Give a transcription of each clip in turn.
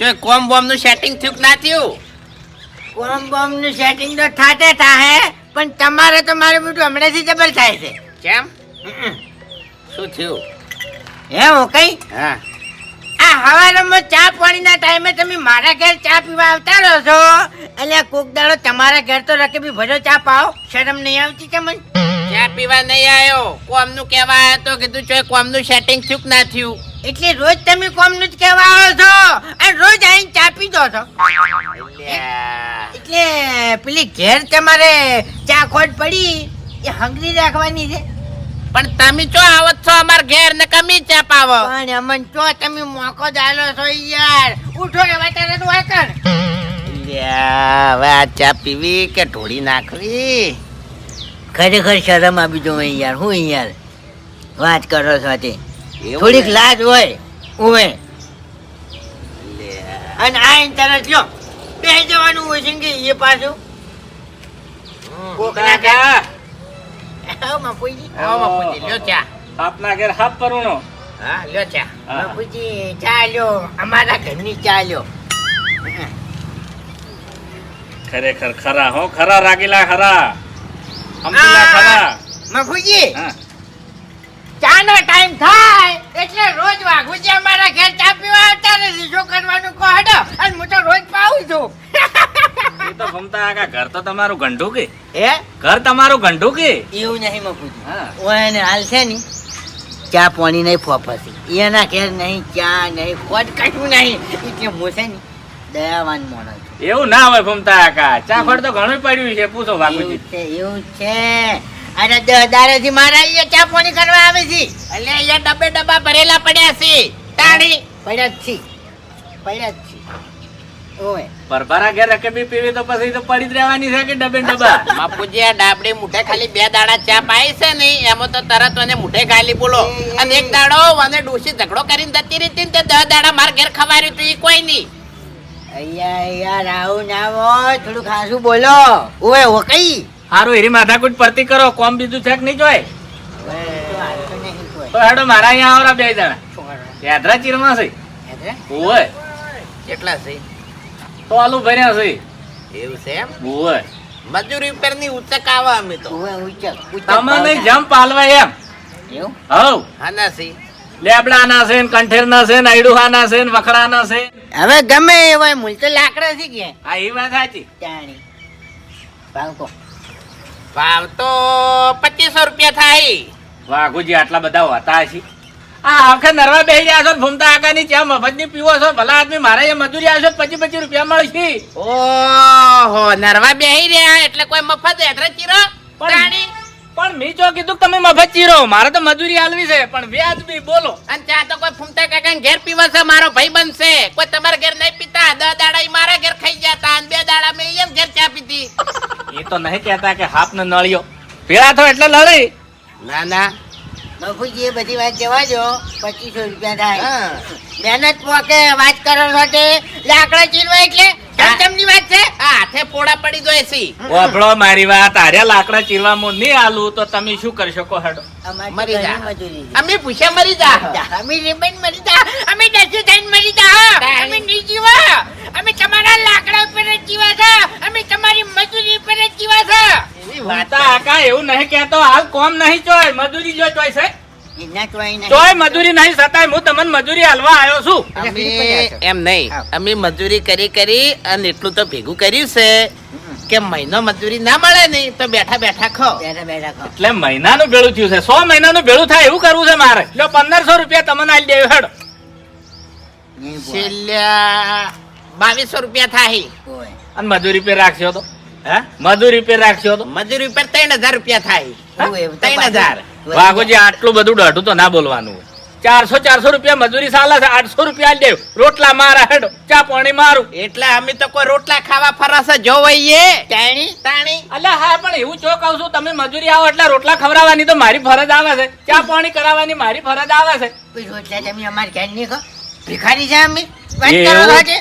જો કોમ બોમ નું સેટિંગ થયું કે ના થયું? કોમ બોમ નું સેટિંગ તો થાતે થાહે, પણ તમારે તો મારું બધું હમણાંથી જબર થાય છે. કેમ? શું થયું? હે હું કઈ હા, આ હવારમાં ચા પાણીના ટાઈમે તમે મારા ઘેર ચા પીવા આવતા રહો છો, એટલે કોક દાડો તમારા ઘેર તો રકેબી ભરો ચા પાવ, શરમ નહીં આવતી તમને? ચા પીવા નહીં આવ્યો, કોમ નું કેવા આવ્યો તો કીધું જો કોમ નું સેટિંગ થયું કે ના થયું? એટલે રોજ તમે કોમનું જ કહેવા આવો છો અને રોજ આવીને ચા પી દો છો. અલ્યા, એટલે પેલી ઘેર તમારે ચા ખોટ પડી એ હંગરી રાખવાની છે. પણ તમે ચો આવત છો અમાર ઘેર ને કમી ચા પાવો? પણ અમન ચો તમે મોકો જ આલો છો યાર. ઉઠો હવે તારે તો વાકણ. અલ્યા, હવે આ ચા પીવી કે ઢોળી નાખવી? ખરેખર શરમ આપી દો યાર. હું યાર વાત કરો છો તે એવું થોડીક ને? લાજ હોય ઉવે અલ્યા, અને આઈને તરત લ્યો બે જવાનું હોય છે કે એ પાછું કોકના ઘેર. આવો બાપુજી. આવો બાપુજી, લ્યો ચા. આપના ઘેર હાથ પરુણો. હા, લ્યો ચા. બાપુજી ચા લ્યો, અમારા ઘરની ચા લ્યો. ખરેખર ખરા હો, ખરા રાગીલા ખરા, અમથીલા ખરા. બાપુજી હા. ચાનો ટાઈમ થાય એટલે રોજ વાઘુજી અમારા ઘેર ચા પીવા આવતા નથી. શું કરવાનું કહો હડો, અને હું તો રોજ પાઉં છું. એ તો ગમતા આકા ઘર તો તમારું ગંઢું કે? હે ઘર તમારું ગંઢું કે? એવું નહીં બાપુજી. હા. ઓને હાલ છે ને ચા પાણી નહીં ફોફસી એના ઘેર નહીં, ચા નહીં, ખોટ કશું નહીં. એટલે હું છે ને દયાવાન માણસ છું. એવું ના હોય ગમતા આકા, ચાખોડ તો ઘણું પડ્યું છે, પૂછો બાપુજી. એવું છે. અરે 10 દાડેથી મારા અહીંયા ચા પાણી કરવા આવે છે. અલ્યા, અહીંયા ડબ્બે ડબ્બા ભરેલા પડ્યા છે. તાળી પડ્યા જ છે, પડ્યા જ છે. ઓય પરભારા ઘેર રકેબી પીવી તો પછી તો પડી જ રહેવાની છે કે ડબ્બે ને ડબ્બા? બાપુજી, આ ડાબડી મુઠે ખાલી 2 દાડા ચા પાઈ છે ને એમાં તો તરત મને મુઠે ખાલી બોલો. અને એક દાડો મને ડોશી ઝઘડો કરીને જતી રહી હતી ને તે 10 દાડા માર ઘેર ખવાર્યું તું, ઈ કોઈ નહીં. અહીંયા યાર આવું ના હોય, થોડું ખાસું બોલો. ઓય ઓ કઈ હારું એરી માથાકૂટ પરતી કરો, કોમ બીજું છે કે નહીં જોય? તો હેડો મારા અહીંયા આવરા 2 જણા યાદરા ચીરમાં છે. ઓય કેટલા છે? તો આલુ ભર્યા છે. એવું છે એમ? ઓય મજૂરી ઉપર ની ઉચક આવે અમે તો. તમને જમ પાલવા એમ. એવું હવ હાના છે? લેબડાના છે ને કંઠેરના છે ને આઈડુહાના છે ને વખડાના છે. હવે ગમે એ હોય, મૂળ તો લાકડા છે કે આ એ વાત સાચી. ચાણી ભાવકો ભાવ તો 2500 રૂપિયા થાય. વાઘુજી આટલા બધા હોતા છે. આ આખે નરવા બેહી રહ્યા છો, ભૂમતા આગાની ચા મફતની પીવો છો. ભલા આદમી મારે એ મજૂરી આવશો 25 રૂપિયા મળશે. ઓહો, નરવા બેહી રહ્યા એટલે કોઈ મફત હેઠળ ચીરો? તાણી. પણ મેં જો કીધું કે તમે મફત ચીરો, મારે તો મજૂરી આલવી છે, પણ વ્યાજબી બોલો. અને ચા તો કોઈ ફૂમતા કાકા ઘેર પીવા છે, મારો ભાઈ બનશે. કોઈ તમારા ઘેર નહીં પીતા. 10 દાડા ઈ મારા ઘેર ખાઈ જતા અને 2 દાડા મેં એમ ઘેર ચા પીતી. એ તો નહીં કહેતા કે હાથ ને નળિયો ભેળા થો એટલે લડી. ના ના, બાપુજી એ બધી વાત જવા દો. 2500 રૂપિયા થાય. હા. મહેનત પોકે વાત કરો છો તે લાકડા ચીરવા એટલે ધમધમની વાત છે. આ હાથે પોડા પડી જાય છે. ઓભળો મારી વાત, આર્યા લાકડા ચીરવામાં નહીં આલું તો તમે શું કરી શકો? હેડો અમારી મરી જા. ઘણી મજૂરી છે. અમે પૂછ્યા મરી જા. અમે રેબન મરી જા, અમે દસે થઈને મરી જા. અમે નહીં જીવા, અમે તમારા લાકડા ઉપર જ જીવા છે, અમે તમારી મજૂરી ઉપર જ જીવા છે. એવી વાત વાતા આકા એવું નહીં કહેતો, હાલ કોમ નહીં ચોય, મજૂરી જો ચોય છે. એના ચોય નહીં. ચોય મજૂરી નહીં છતાંય હું તમને મજૂરી હાલવા આવ્યો છું. અમે એમ નહીં, અમે મજૂરી કરી અને એટલું તો ભેગું કર્યું છે કે મહિનો મજૂરી ના મળે ને તો બેઠા બેઠા ખાઓ. બેઠા બેઠા ખાઓ. એટલે મહિનાનું ભેળું થયું છે, 100 મહિનાનું ભેળું થાય એવું કરવું છે મારે. લો 1500 રૂપિયા તમને આલી દેવું. હેડો નહીં બોલ. છેલ્લા 2200 રૂપિયા થાય. ઓય. અને મજૂરી પે રાખશો તો? હે? મજૂરી પે રાખશો તો? મજૂરી ઉપર 3000 રૂપિયા થાય. એવું એવું તો 3000. વાઘોજી આટલું બધું દઢું તો ના બોલવાનું હોય. 400 રૂપિયા મજૂરી ચાલે છે, 800 રૂપિયા આલી દેવું. રોટલા મારા, હેડો ચા પાણી મારું. એટલે અમે તો કોઈ રોટલા ખાવા ફરસ જોવાઈએ. ચાણી તાણી. અલ્યા હા, પણ એવું ચો કહું છું, તમે મજૂરી આવો એટલે રોટલા ખવડાવવાની તો મારી ફરજ આવે છે, ચા પાણી કરાવવાની મારી ફરજ આવે છે. કોઈ રોટલા તમે અમારે ઘેર નહીં ખાઓ? ભિખારી છે અમે? વાત કરો છો તે?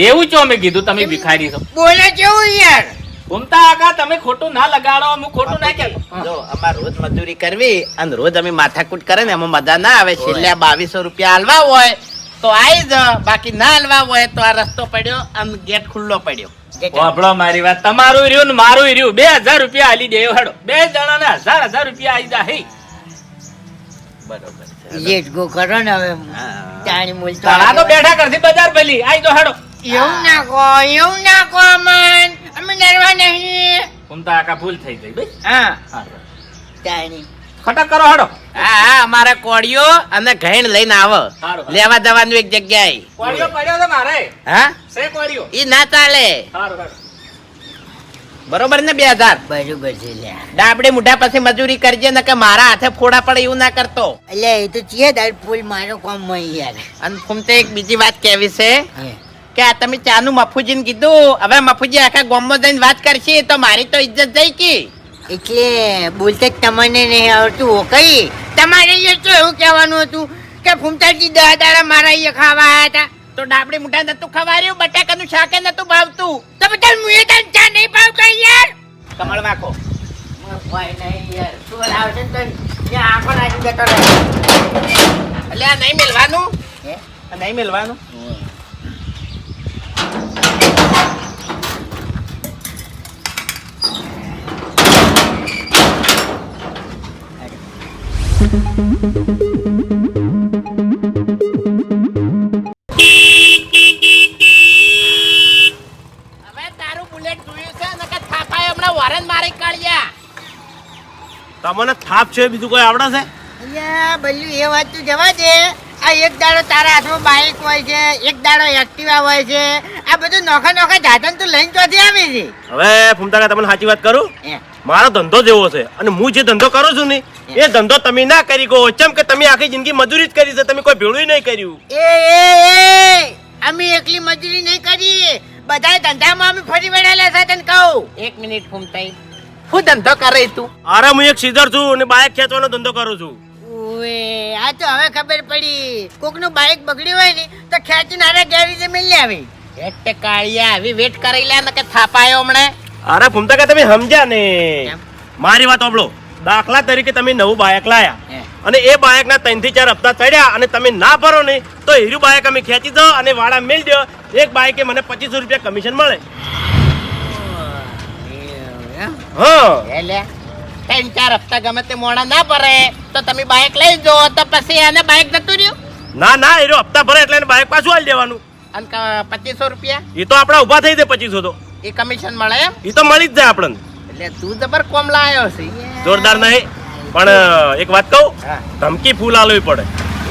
એવું ચો મેં કીધું તમે ભિખારી છો? બોલે કેવું યાર? ઘૂમતા આકા તમે ખોટું ના લગાડો, હું ખોટું ના કહેતો. જો અમાર રોજ મજૂરી કરવી અને રોજ અમે માથાકૂટ કરે ને એમાં મજા ના આવે. છેલ્લે 2200 રૂપિયા આલવા હોય તો આઈ જ, બાકી ના હલવા હોય તો આ રસ્તો પડ્યો અને ગેટ ખુલ્લો પડ્યો. વાપરો મારી વાત, તમારું રહ્યું ને મારું રહ્યું, 2000 રૂપિયા આલી દે હેડો. 2 જણાને 1000 રૂપિયા આઈ જા. હે બરોબર છે. લેટ ગો કરો ને હવે તાણી મૂલ તો તારા તો બેઠા કરતી બજાર ભલી આઈ તો હેડો. એવું ના કહો અમન, અમે ડરવા નહીં. ઘૂમતા આકા ભૂલ થઈ ગઈ ભાઈ. હા તાણી ખટક કરો હેડો. હા અમારે કોળીઓ અને ઘેણ લઈને આવો, સારું. લેવા જવાનું એક જગ્યાએ. કોળિયો પડ્યો છે મારે. હા સે કોળિયો. ઈ ના ચાલે. સારું સારું. બરોબર ને 2000? બરોબર છે લ્યા. ડાબડે મુઢા પાસે મજૂરી કરજે ને કે મારા હાથે ફોડા પડે એવું ના કરતો. એટલે એ તો ચીએ દાળ ફૂલ મારો કોમ મય યાર. અને ફૂમતે એક બીજી વાત કહેવી છે હે. કે આ તમે ચાનું મફુજીને કીધું, હવે મફુજી આખા ગામમાં જઈને વાત કરશે તો મારી તો ઇજ્જત જઈ કી. એટલે બોલતે જ તમને નહીં આવડતું હો કઈ. તમારે અહીંયા તો એવું કહેવાનું હતું કે ફૂમતાજી 10 દાડા મારા અહીંયા ખાવા આયા હતા. તો ડાબડી મુઢા નતું ખવાર્યું, બટાકાનું શાકે નતું ભાવતું. તો બધા મુએ તને ચા નહીં ભાવતા યાર. કમળ વાકો. ભાઈ નહીં યાર. તું આવશે ને તો ત્યાં આંખો નાખી જતો રહે. એટલે આ નહીં મેલવાનું, હે? આ નહીં મેલવાનું. હવે તારું બુલેટ જોયું છે ને કે થાપાએ હમણાં વરન મારી કાઢ્યા. તમને થાપ છે બીજું કોઈ આવડે છે? અલ્યા બલ્લુ એ વાત તું જવા દે. આ એક દાડો તારા હાથમાં બાઇક હોય છે, એક દાડો એક્ટિવા હોય છે. આ બધું નોખા સાધન તું લઈને ચોથી આવી છે. હવે ફૂમતા તમને સાચી વાત કરું, હે. મારો ધંધો જેવો છે અને હું જે ધંધો કરું છું ને એ ધંધો તમે ના કરી ગો. ચમ કે તમે આખી જિંદગી મજૂરી જ કરી છે, તમે કોઈ ભેળું નહીં કર્યું. એ અમે એકલી મજૂરી નહીં કરી, બધા ધંધામાં અમે ફરી વળેલા છે તને કહું. એક મિનિટ ફૂમતાઈ, શું ધંધો કરે તું? અરે હું એક સીઝર છું અને બાઇક ખેંચવાનો ધંધો કરું છું. ઓએ આ તો હવે ખબર પડી. કોકનું બાઇક બગડ્યું હોય ને તો ખેંચીને આરે ગેરેજે મેલી આવી. એટલે કાળિયા આવી વેટ કરી લે ને કે થાપાયો હમણે. અરે ફૂમતા કે તમે સમજ્યા ને? કેમ? મારી વાત સાંભળો. દાખલા તરીકે તમે નવું બાઇક લાયા હે. અને એ બાઇકના 3 થી 4 હપ્તા ચડ્યા અને તમે ના ભરો ને તો હીરું બાઇક અમે ખેંચી દો અને વાળા મેલ દો. એક બાઇકે મને 2500 રૂપિયા કમિશન મળે. હા એટલે 3-4 હપ્તા ગમે તે મોડા ના ભરે તો તમે બાઇક લઈ જો તો પછી એને બાઇક નતું રહ્યું. ના હીરો હપ્તા ભરે એટલે એને બાઇક પાછું આલી દેવાનું. અને 2500 રૂપિયા એ તો આપડા ઉભા થઈ જાય 2500 તો એ કમિશન મળે એમ. એ તો મળી જ જાય આપણને. એટલે તું જબર કોમ લાયો છે. જોરદાર નહીં પણ એક વાત કહું, હા. ધમકી ફૂલ આલવી પડે.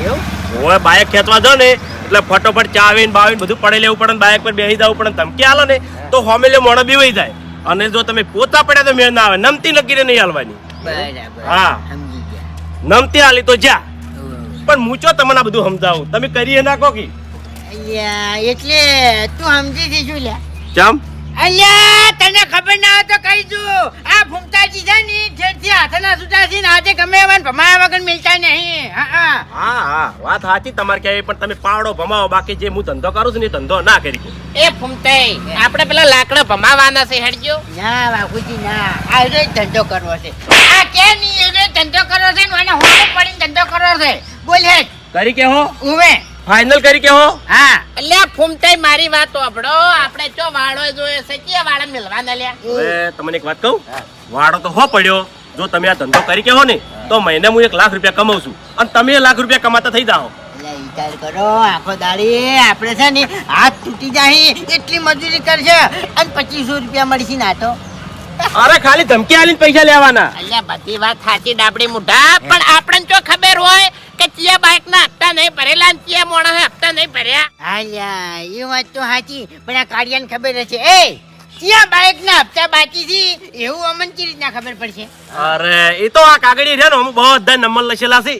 એવું? હવે બાઇક ખેંચવા જાવ ને એટલે ફટોફટ ચાવીને બાવીને બધું પડે લેવું પડે, બાઇક પર બેસી જવું પડે. ધમકી આલો ને તો હોમેલે મોણો બીવાઈ જાય. અને જો તમે પોતા પડ્યા તો મેળ ના આવે. નમતી લગીને નહીં હાલવાની. બરાબર. હા. સમજી ગયા. નમતી હાલી તો જા. પણ મૂચો તમને આ બધું સમજાવું, તમે કરી નાખો કે અલ્યા એટલે તું સમજી જી શું લ્યા? ચમ અલ્યા તને ખબર ના હોય તો કહી દઉં. આ ફૂમતાજી છે ને જેથી હાથના સુધા છે ને આજે ગમે એવાને ભમાયા વગર મિલતા નહીં. હા વાત સાચી તમારે કહેવી, પણ તમે પાવડો ભમાવો. બાકી જે હું ધંધો કરું છું ને એ ધંધો ના કરી. એ ફૂમતાઈ, આપણે પેલા લાકડા ભમાવાના છે હેડજો. ના બાપુજી ના, આ રે ધંધો કરવો છે. આ કે ની રે ધંધો કરવો છે ને એને હોડો પડીને ધંધો કરવો છે. બોલ હે કરી કે હો ઉવે. ફાઇનલ કરી કે હો. હા એટલે ફૂમતાઈ મારી વાત સાંભળો, આપણે ચો વાળો જોયો છે કે વાળા મિલવાના લ્યા. હવે તમને એક વાત કહું, વાડો તો હો પડ્યો. જો તમે આ ધંધો કરી કે હો ને તો મહિને હું 1 લાખ રૂપિયા કમાઉં છું અને તમે 1 લાખ રૂપિયા કમાતા થઈ જાઓ. એટલે વિચાર કરો, આખો દાડી આપણે છે ને હાથ તૂટી જાય એટલી મજૂરી કરશે અને 2500 રૂપિયા મળશે ના તો. અરે ખાલી ધમકી આલીને પૈસા લેવાના. અલ્યા બધી વાત સાચી ડાબડી મુઢા, પણ આપણને જો ખબર હોય કે ચિયા બાઇક ના હપ્તા નહીં ભરેલા અને ચિયા મોણા હપ્તા નહીં ભર્યા. હાલ્યા એ વાત તો સાચી, પણ આ કાળિયાને ખબર હશે. એ ત્યાં બાઇક ના હપ્તા બાકી છે એવું અમને કેવી રીતના ખબર પડશે? અરે એ તો આ કાગળી છે ને અમુક બધા નંબર લખેલા છે.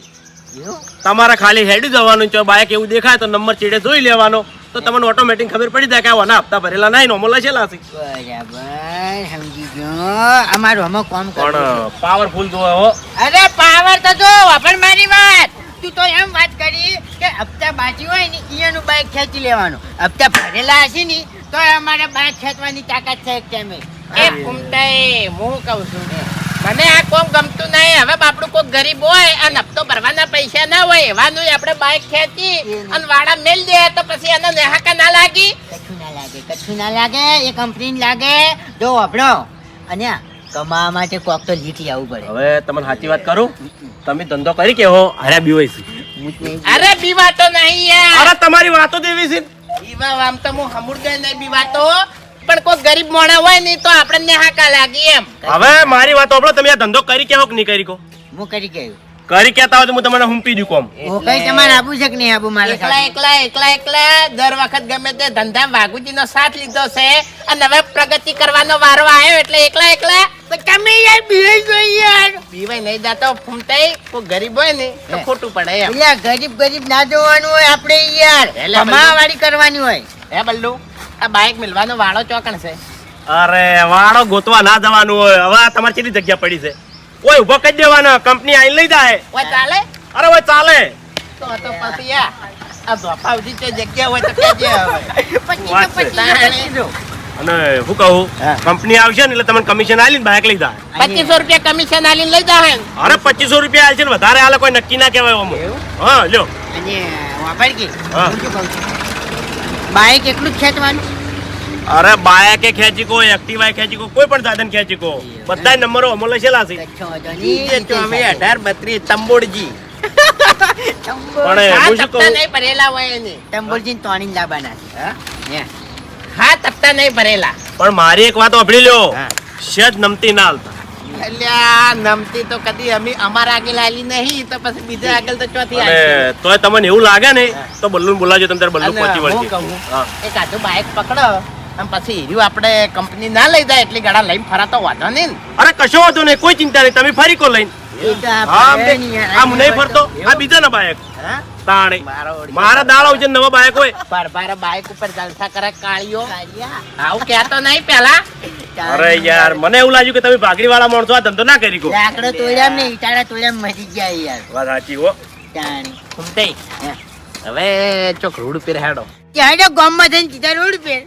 એવું? તમારે ખાલી હેડી જવાનું છે. બાઇક એવું દેખાય તો નંબર ચીડે જોઈ લેવાનો તો તમને ઓટોમેટિક ખબર પડી જાય કે આના હપ્તા ભરેલા નહીં, નંબર લખેલા છે. બરાબર સમજી ગયો. અમારું અમે કામ કરવું છે. પણ પાવરફુલ જોવો હો. અરે પાવર તો જો વાપર મારી વાત. તું તો એમ વાત કરી કે હપ્તા બાકી હોય ને એનું બાઇક ખેંચી લેવાનું. હપ્તા ભરેલા હશે ને તો અમારે બાઇક ખેંચવાની તાકાત છે કે કેમ? એ ફૂમતાઈ, હું કહું છું મને આ કોમ ગમતું નહીં. હવે બાપડું કોક ગરીબ હોય અને હપ્તો ભરવાના પૈસા ના હોય એવાનું આપણે બાઇક ખેંચી અને વાડા મેલ દે તો પછી એને નેહાકા ના લાગી. કશું ના લાગે એ કંપની લાગે. જો વાપરો અને કમાવા માટે કોક તો લીટી આવવું પડે. હવે તમને સાચી વાત કરું, તમે ધંધો કરી કે હો હાર્યા બીવાય છે. અરે બીવાતો નહીં યાર. અરે તમારી વાતો જ એવી છે. બીવા આમ તો હું સમુદાય નહીં બીવાતો, પણ કોઈ ગરીબ મોણા હોય ને તો આપણે નેહાકા લાગી એમ. હવે મારી વાત સાંભળો, તમે આ ધંધો કરી કે હો કે નહીં કરી કો? હું કરી ગયું. કરી કેતા હોય તો હું તમને હુંપી દઉં કોમ. હું કઈ તમારે આબુ છે કે નહીં આબુ મારે એકલા દર વખત ગમે તે ધંધા વાઘુજી નો સાથ લીધો છે અને હવે પ્રગતિ કરવાનો વારો આવ્યો એટલે એકલા તમે યાર બીવાઈ ગયો યાર. બીવાય નહીં જાતો ફૂમતાઈ. કોઈ ગરીબ હોય ને તો ખોટું પડે એમ. એટલે ગરીબ ના જોવાનું હોય આપણે યાર, એટલે કમાવાળી કરવાની હોય. હે બલ્લુ, આ બાઇક મિલવાનો વાળો ચોકણ છે. અરે વાળો ગોતવા ના જવાનું હોય. હવે આ તમારી કેટલી જગ્યા પડી છે, કોઈ ઉભો કરી દેવાના, કંપની આઈ લઈ જાય. ઓય ચાલે અરે ઓય ચાલે. તો પછી આ ધોપાવજી તે જગ્યા હોય તો કેજે હવે. વાત છે. તાણે. અને શું કહું, કંપની આવશે ને એટલે તમને કમિશન આલીને બાઇક લઈ જાય. 2500 રૂપિયા કમિશન આલીને લઈ જાહે. અરે 2500 રૂપિયા આલશે ને વધારે આલે કોઈ નક્કી ના કહેવાય ઓમ. હા લ્યો. અને વાપર કે હા. હું શું કહું છું, બાઈક એટલું જ ખેંચવાનું. અરે બાઇકે ખેંચી કો, એક્ટિવા ખેંચી કો, કોઈ પણ સાધન ખેંચી કો, બધા નંબરો અમો લખેલા છે. કચ્છો વાંધો ઈ નહીં. તો અમે 1832 તંબોડજી. પણ હા હું શું તપતા કહું, નહીં ભરેલા હોય એને. ટંબોલજીને તોણીને લાવવાના છે. હે. હા તપતા નહીં ભરેલા. પણ મારી એક વાત સાંભળી લ્યો, હા. સેજ નમતી ના હાલતા. અલ્યા નમતી તો કદી અમે અમારા આગળ આલી નહીં તો પછી બીજા આગળ તો ચોથી અને આવી. તોય તમને એવું લાગે ને તો બલ્લુન બોલાવજો, તમે તારે બલ્લુ અને પહોંચી હું વળશે. કહું, હા. એક આધું બાઇક પકડો અને પછી હીર્યું આપણે કંપની ના લઈ જાય એટલી ગાડા લઈને ફરાતો વાંધો નહીં ને. અરે કશો વાંધો નહીં, કોઈ ચિંતા નહીં, તમે ફરી કો લઈને. એ તો આ હા પડે નહીં યાર. આમ નહીં ફરતો, આ બીજા ના બાયક હા? તાણે મારો ઓળખી. મારા દાડા છે નવા બાયક હોય. બાર બાઇક ઉપર જલસા કરે કાળીઓ. કાળિયા. આવું કહેતો નહીં પેલા. અરે યાર મને એવું લાગ્યું કે તમે ભાગરી વાળા માણસો આ ધંધો ના કરી કો. લાકડો તોડ્યા ને ઈટાળા તોડ્યા મરી ગયા યાર. વાત સાચી હો. તાણી. ઘૂમતે. હે. હવે ચોક રોડ ઉપર હેડો. ત્યારે ગામમાં જઈને સીધા રોડ પર.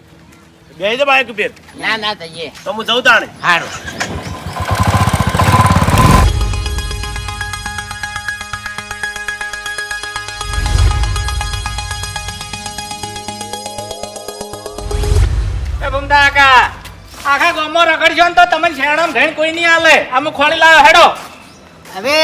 બે જ બાયક ઉપર ના ના જઈએ. તો હું જઉં તાણે. હારું. એ ભૂમતા કાકા, આખા ગામમાં રખડશો ને તો તમને શેરડામાં ઘણ કોઈ નહીં આલે. આમ ખોળી લાવ્યો હેડો. હવે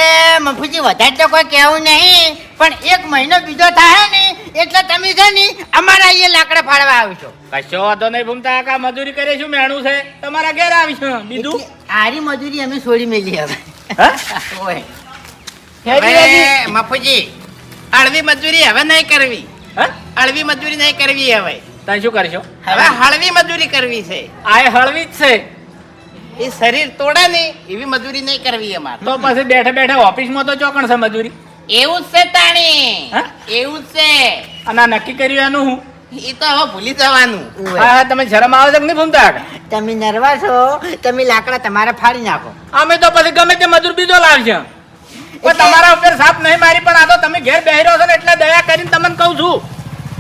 મફુજી વધારે તો કોઈ કહેવું નહીં, પણ એક મહિનો બીજો થાય ને એટલે તમે છે ને અમારા અહીંયા લાકડા ફાડવા આવશો. કશો વાંધો નહીં ભૂમતા કાકા, મજૂરી કરે શું મેણું છે, તમારા ઘેર આવીશું. બીજું આરી મજૂરી અમે છોડી મેલી હવે. હા? ઓય. હવે મફુજી હળવી મજૂરી હવે નહીં કરવી. હા? હળવી મજૂરી નહીં કરવી હવે. તમે શું કરશો? હવે હળવી મજૂરી કરવી છે. આ એ હળવી જ છે. એ શરીર તોડે ને એવી મજૂરી નહીં કરવી અમારે. તો પછી બેઠે બેઠે ઓફિસમાં તો ચોકણ છે મજૂરી. એવું જ છે તાણી. હા? એવું જ છે. અને આ નક્કી કર્યું એનું હું. એ તો હવે ભૂલી જવાનું. ઓય. હા, તમે શરમ આવે છે કે નહીં ભૂમતા કાકા? તમે નરવા છો, તમે લાકડા તમારા ફાડી નાખો. અમે તો પછી ગમે તે મજૂર બીજો લાવશે. પણ તમારા ઉપર સાપ નહીં મારી, પણ આ તો તમે ઘેર બેહી રહ્યો છો ને એટલે દયા કરીને તમને કહું છું.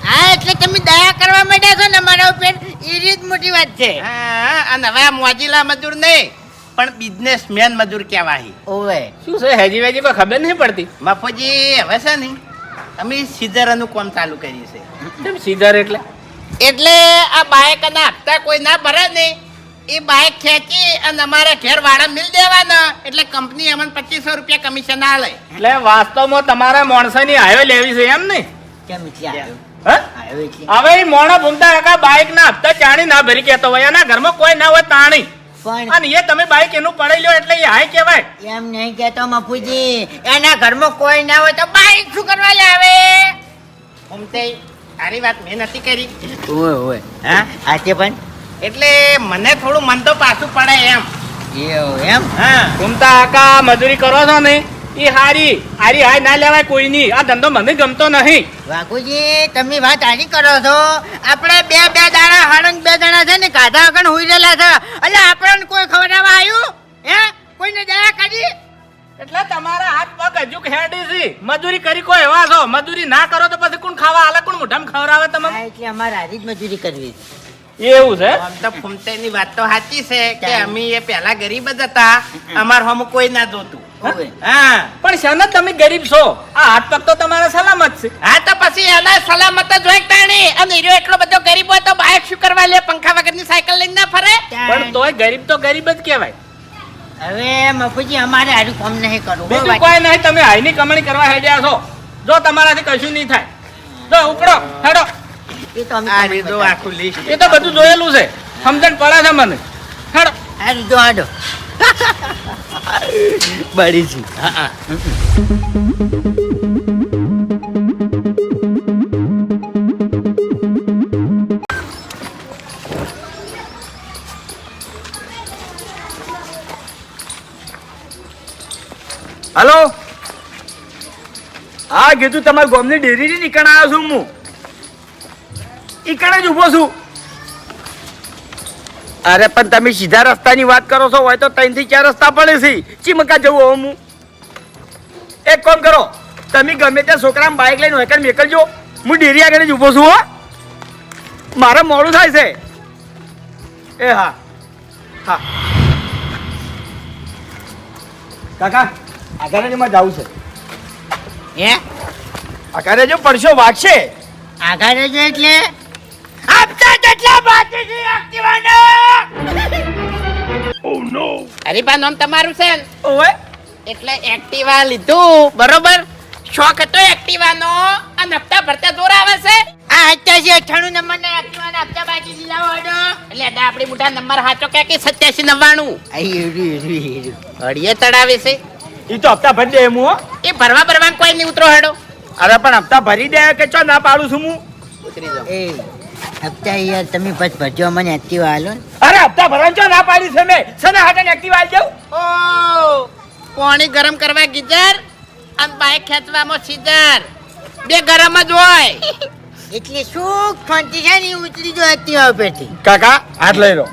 હા એટલે તમે દયા કરવા માંડ્યા છો ને અમારા ઉપર, એ રીત મોટી વાત છે. હા અને હવે આ મોજીલા મજૂર નહીં પણ બિઝનેસમેન મજૂર કહેવાય. ઓવે. શું છે હેજી વેજી કોઈ ખબર નહીં પડતી. મફુજી હવે છે ને અમે સીઝરનું કામ ચાલુ કર્યું છે. કેમ સીધર એટલે? એટલે આ બાઇક ના હપ્તા કોઈ ના ભરે ને એ બાઇક ખેંચી અને અમારે ઘેર વાળા મિલ દેવાના એટલે કંપની અમને 2500 રૂપિયા કમિશન આલે. એટલે વાસ્તવમાં તમારા માણસોની હાયો લેવી છે એમ ને? કેમ એટલે આવ્યો? હા? આવ્યો એટલે. હવે ઈ મોણો ભૂમતા કાકા બાઇક ના હપ્તા ચાણી ના ભરી કેતો હોય, એના ઘરમાં કોઈ ના હોય તાણી, પણ અને એ તમે બાઇક એનું પડાઈ લ્યો એટલે એ હાય કહેવાય. એમ નહીં કેતો મફુજી, એના ઘરમાં કોઈ ના હોય તો બાઈક શું કરવા લાવે? ઉમતે તારી વાત મેં નથી કરી. ઓય ઓય. હા આજે પણ એટલે મને થોડું મન તો પાછું પડે એમ. એવું એમ? હા ભૂમતા કાકા મજૂરી કરો છો ને એ હારી હાય ના લેવાય કોઈની. આ ધંધો મને ગમતો નહીં. વાઘુજી તમે વાત આની કરો છો, આપણે બે દાડા હાડંગ 2 જણા છે ને કાઢા આગળ હુઈ રહેલા છે, એટલે આપણને કોઈ ખવડાવવા આવ્યું? હે કોઈને દયા કરી? એટલે તમારા હાથ પગ હજુ હેડી છે. મજૂરી કરી કોઈ એવા છો, મજૂરી ના કરો તો પછી કોણ ખાવા આલે, કોણ મોઢામાં ખવડાવે તમને? હા એટલે અમારે આરી જ મજૂરી કરવી છે. એવું છે આમ તો ફૂમતાઈની વાત તો સાચી છે કે અમે એ પહેલા ગરીબ જ હતા, અમાર હમ કોઈ ના જોતું. ઓવે. હા પણ શાના તમે ગરીબ છો? આ હાથ પગ તો તમારા સલામત છે. હા તો પછી એના સલામત જ હોય તાણી. અને હીરો એટલો બધો ગરીબ હોય તો બાઇક શું કરવા લે? પંખા વગરની સાયકલ લઈને ના ફરે? પણ તોય ગરીબ તો ગરીબ જ કહેવાય. હવે મફુજી અમારે હારું કામ નહીં કરવું. બીજું કોઈ નહીં, તમે હાઈની કમાણી કરવા હેડ્યા છો. જો તમારાથી કશું નહીં થાય, જો ઉપડો હેડો. એ તો અમે આ તમને રીતો બતાવીએ. આખું લિસ્ટ. એ તો બધું જોયેલું છે, સમજણ પડે છે મને. હેડો. હારું જો હાડો. બળી છે. હા હા. હલો, હા કીધું તમારી ગામની ડેરી નીકળ આવ્યો છું હું. ઈકણ જ ઊભો છું. અરે પણ તમે સીધા રસ્તાની વાત કરો છો, હોય તો 3 થી 4 રસ્તા પડે છે. ચીમકા જવું હું. એક કામ કરો, તમે ગમે ત્યાં છોકરાને બાઇક લઈને હોય મેકલજો. હું ડેરી આગળ જ ઊભો છું. હો, મારે મોડું થાય છે. એ હા હા કાકા, આગળ માં જવું છે. હે આગળ જો પડશો વાગશે. આગળ જ એટલે આપતા કેટલા બાકી છે એક્ટિવાનો? હરીફા નામ તમારું છે ને? ઓય એટલે એક્ટિવા લીધું બરોબર. શોખ હતો એક્ટિવાનો અને હપ્તા ભરતા જોર આવે છે. આ 88 નંબર ના એક્ટિવાનો આપતા બાકી છે. લાવો હાડો. એટલે અડા આપણી મોટા નંબર સાચો કે 8799 હળીએ તળાવે છે. ઈ તો હપ્તા ભરી દે એમ હું. હો. એ ભરવા કોઈ નહીં. ઉતરો હેડો. અરે પણ હપ્તા ભરી દે કે ચો ના પાડું છું હું. ઉતરી જાઓ. એ હપ્તા યાર તમે બસ ભરજો, મને એક્ટિવા હાલો ને. અરે હપ્તા ભરવાનું ચો ના પાડી છે મેં. સના હાટે એક્ટિવ આવી જાવ. ઓ પાણી ગરમ કરવા ગીઝર અને બાઈક ખેંચવામાં સીઝર. બે ગરમ જ હોય. એટલે શું ફંતી છે ને ઉતરી જો એક્ટિવા ઉપરથી. કાકા હાથ લઈ લો.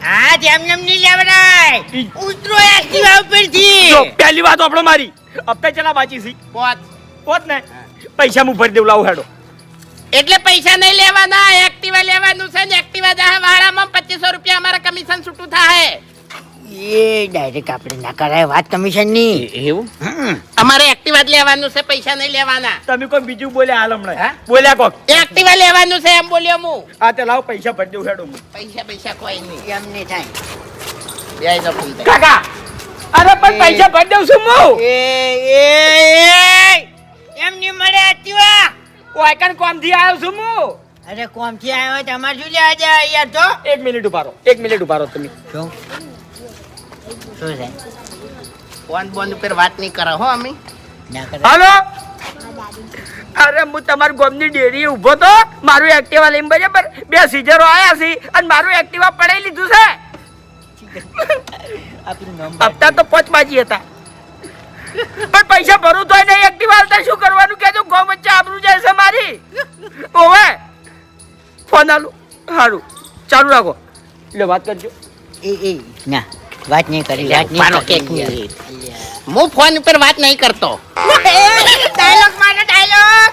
હા જેમ નહીં લેવડાય. ઉતરો એક્ટિવા ઉપરથી. જો પહેલી વાત આપણો મારી. હપ્તા ચલા બાકી છે. પોત. પોત ને પૈસા હું ભરી દેવ. લાવ હેડો. એટલે પૈસા નહીં લેવાના, એક્ટિવા લેવાનું છે ને. એક્ટિવા જાહે વાળામાં 2500 રૂપિયા અમારા કમિશન છૂટું થાય. એ ડાયરેક્ટ આપણે ના કરાય વાત કમિશન ની. એવું અમારે એક્ટિવા જ લેવાનું છે, પૈસા નહીં લેવાના. તમે કોઈ બીજું બોલ્યા હાલ હમણાં. હા? બોલ્યા કોક. એક્ટિવા લેવાનું છે એમ બોલ્યો હું. હા તે લાવ પૈસા ભરી દેવ હેડો હું. પૈસા કોઈ નહીં. એમ નહીં થાય. બેય તો ફૂલ થાય. કાકા અરે પણ પૈસા ભરી દેવ છું હું. એમ નહીં મળે એક્ટિવા. વાયકન કોમ થી આવ્યો છું હું. અરે કોમ થી આવ્યો તમારે શું લેવા જાય યાર? તો 1 મિનિટ ઉભા રહો. 1 મિનિટ ઉભા રહો તમે. શું શું છે? ફોન બોન ઉપર વાત નહીં કરો હો અમે. ના કરે. હાલો, અરે હું તમારી ગામની ડેરી ઊભો તો. મારું એક્ટિવા લઈને બરાબર 2 સીઝરો આયા છે અને મારું એક્ટિવા પડાઈ લીધું છે. આપણું નામ હપ્તા તો 5 બાજી હતા. પણ પૈસા ભરું તોય નહીં. એક્ટિવા હાલતા શું કરવાનું કેજો? ગો વચ્ચે આબરૂ જાય છે મારી. ઓવે ફોન આલું. સારું ચાલુ રાખો. એટલે વાત કરજો. એ ના વાત નહીં કરી. વાત પાડો નહીં એક કરી. મિનિટ. હું ફોન ઉપર વાત નહીં કરતો. ડાયલોગ મારો ડાયલોગ.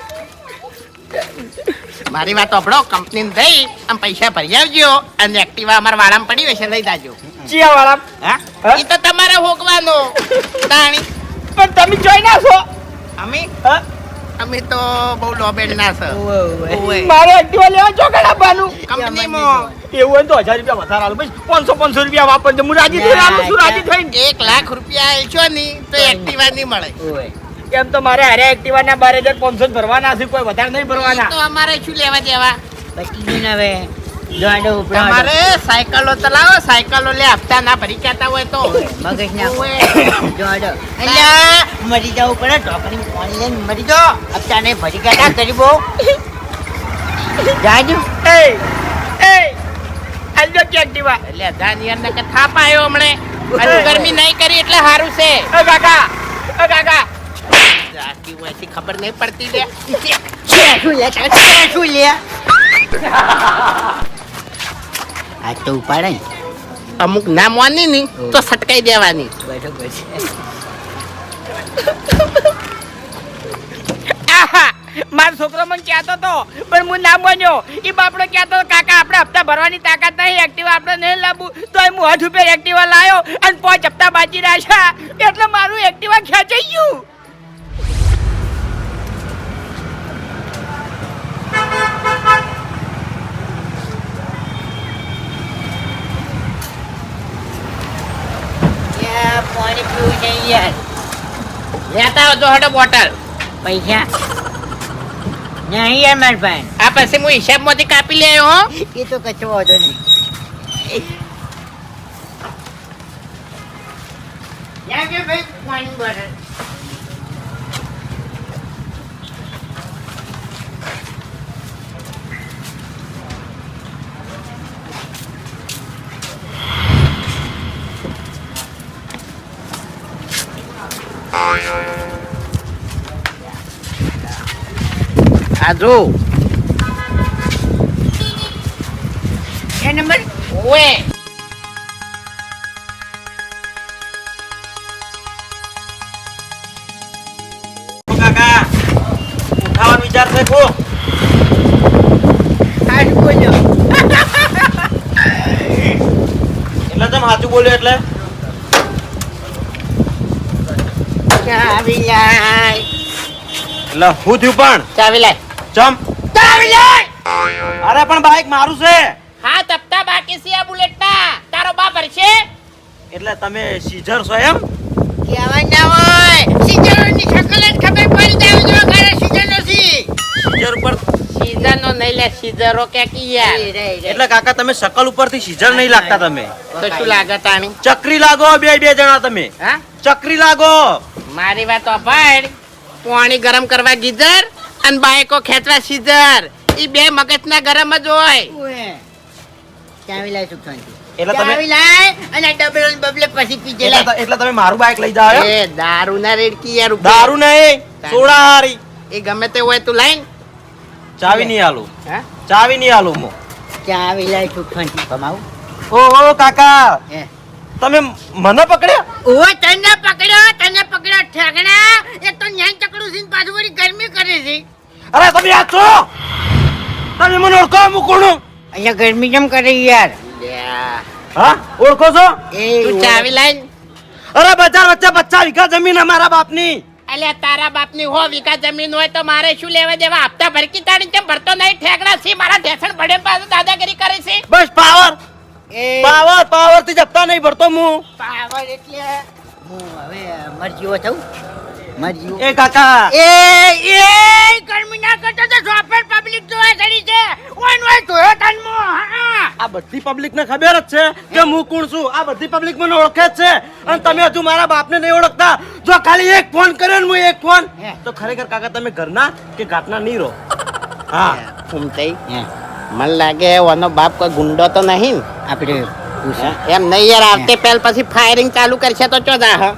મારી વાત સાંભળો. કંપની દઈ આમ પૈસા ભરી આવજો અને એક્ટિવા અમારા વાળામાં પડી હશે લઈ જાજો. ચિયા વાળા. હા હા? એ તો તમારે હોગવાનો તાણી. પણ તમે જોઈ ના છો. અમે હા? અમે તો બહુ લોબેડ ના છે. ઓવે. મારે એક્ટિવા લેવા ચોકડ આપવાનું. કંપનીમાં એવું હોય તો 1000 રૂપિયા વધારે આલો. પછી 500 રૂપિયા વાપરજો. હું રાજી થઈને આલું છું. રાજી થઈને 1 લાખ રૂપિયા આલશો ની તો એક્ટિવા નહીં મળે. એમ તો મારે હારે એક્ટિવા ના 12500 ભરવાના છે. કોઈ વધારે નહીં ભરવાના. તો અમારે શું લેવા દેવા? બચી ગયું ને હવે. જો આડો ઉપડો તમારે સાયકલો ચલાવો. સાયકલો લે હપ્તા ના ભરી કહેતા હોય તો. મગજ નાખો. ઓવે. જો આડો. અલ્યા મરી જવું પડે. ઢોકળી પાણી લઈને મરી જો. હપ્તા નહીં ભરી ગયા ગરીબો. જાજુ. એ આલજો કે એક્ટિવા. એટલે ધાનિયર ને કે થાપ આવ્યો હમણે. હજુ ગરમી નહીં કરી એટલે સારું છે. એ કાકા. આખી વયથી ખબર નહીં પડતી લે. શું લે? શું લે? આ તો ઉપાડે ને. અમુક ના મોની ની તો સટકાઈ દેવાની. બરોબર છે. આહા મારો છોકરો મને કહેતો હતો પણ હું ના માન્યો. એ બાપડો કહેતો હતો, કાકા આપણે હપ્તા ભરવાની તાકાત નહીં, એક્ટિવા આપણે નહીં લાવવું. તો હું 8 રૂપિયા એક્ટિવા લાવ્યો અને 5 હપ્તા બાકી રાખ્યા એટલે મારું એક્ટિવા ખેંચાઈ ગયું. પાણી પીવું છે યાર. લેતા આવજો હટો બોટલ. પૈસા નહીં યાર મારા ભાઈ. આ પછી હું હિસાબમાંથી કાપી લે હો. એ તો કચો વાંધો નહીં. લાવજો ભાઈ પાણી બોટલ. આ જો એ નંબર ઓએ કાકા ઉઠાવાનો વિચાર છે કો આજ બોલ્યો. એટલે તમે સાચું બોલ્યો એટલે ચાવી લાય. એટલે હું થયું પણ ચાવી લાય. ચમ ચાવી લાય. અરે પણ બાઈક મારું છે. હા તપતા બાકી છે આ બુલેટના. તારો બાપ હરશે. એટલે તમે સીઝર છો એમ? કહેવાય ના હોય. સિઝરોની શકલ જ ખબર પડી જાય જો ઘરે સિઝર નથી. સીઝર ઉપર સીઝરનો નહીં લે સીઝરો કે કી યાર. એટલે કાકા તમે શકલ ઉપરથી સીઝર નહીં લાગતા. તમે તો શું લાગે તાણી? ચક્રી લાગો બે જણા. તમે હા ચક્રી લાગો. મારી વાત અભાડ. પાણી ગરમ કરવા ગીઝર અને બાઈકો ખેંચવા સીઝર. ઈ બે મગજના ગરમ જ હોય. ઓએ. ચાવી લાય સુખાંતી. એટલે તમે ચાવી લાય અને ડબલ બબલે પછી પીજે લાય. એટલે તમે મારું બાઈક લઈ જાઓ એમ? એ દારૂ ના રેડકી યાર ઉપર. દારૂ નહીં સોડા હારી. એ ગમે તે હોય તું લાઈન. ચાવી નહીં આલું. હા ચાવી નહીં આલું હું. ચાવી લાય સુખાંતી કમાવું. ઓહો કાકા હે. તમે મને પકડ્યા? ઓ તને પકડ્યો ઠેકણા. એક તો ન્યાન ચકડું છે ને પાછું વળી ગરમી કરે છે. અરે તમે આ છો? તમે મને ઓળખો હું કોણ? અહીંયા ગરમી કેમ કરે યાર? હા ઓળખો છો? એ તું ચાવી લાઈન. અરે બજાર વચ્ચે 50 વીઘા જમીન અમારા બાપની. અલ્યા તારા બાપની 100 વીઘા જમીન હોય તો મારે શું લેવા દેવા? હપ્તા ભરકી તાણી કેમ ભરતો નહીં? ઠેકડા છે મારા ઢેસણ ભડે પાસે દાદાગીરી કરે છે. બસ પાવર એ પાવર થી જપ્તા નહીં ભરતો હું. પાવર એટલે હું હવે મરજીઓ થઉં. મરજીઓ એ કાકા એ ગરમી ના કરતો તો સોફર પબ્લિક જોવા ચડી છે. ઓય નોય જોયો તનમો. હા આ બધી પબ્લિક ને ખબર જ છે કે હું કોણ છું. આ બધી પબ્લિક મને ઓળખે જ છે અને તમે હજુ મારા બાપને નહીં ઓળખતા. જો ખાલી એક ફોન કર્યો ને હું એક ફોન તો ખરેખર કાકા તમે ઘરના કે ઘાટના નહીં રહો. હા ફૂમતાઈ મને લાગે ઓનો બાપ કોઈ ગુંડો તો નહીં ને? આપણે એમ નહીં યાર. આવતે પહેલ પછી ફાયરિંગ ચાલુ કરશે તો ચો જા.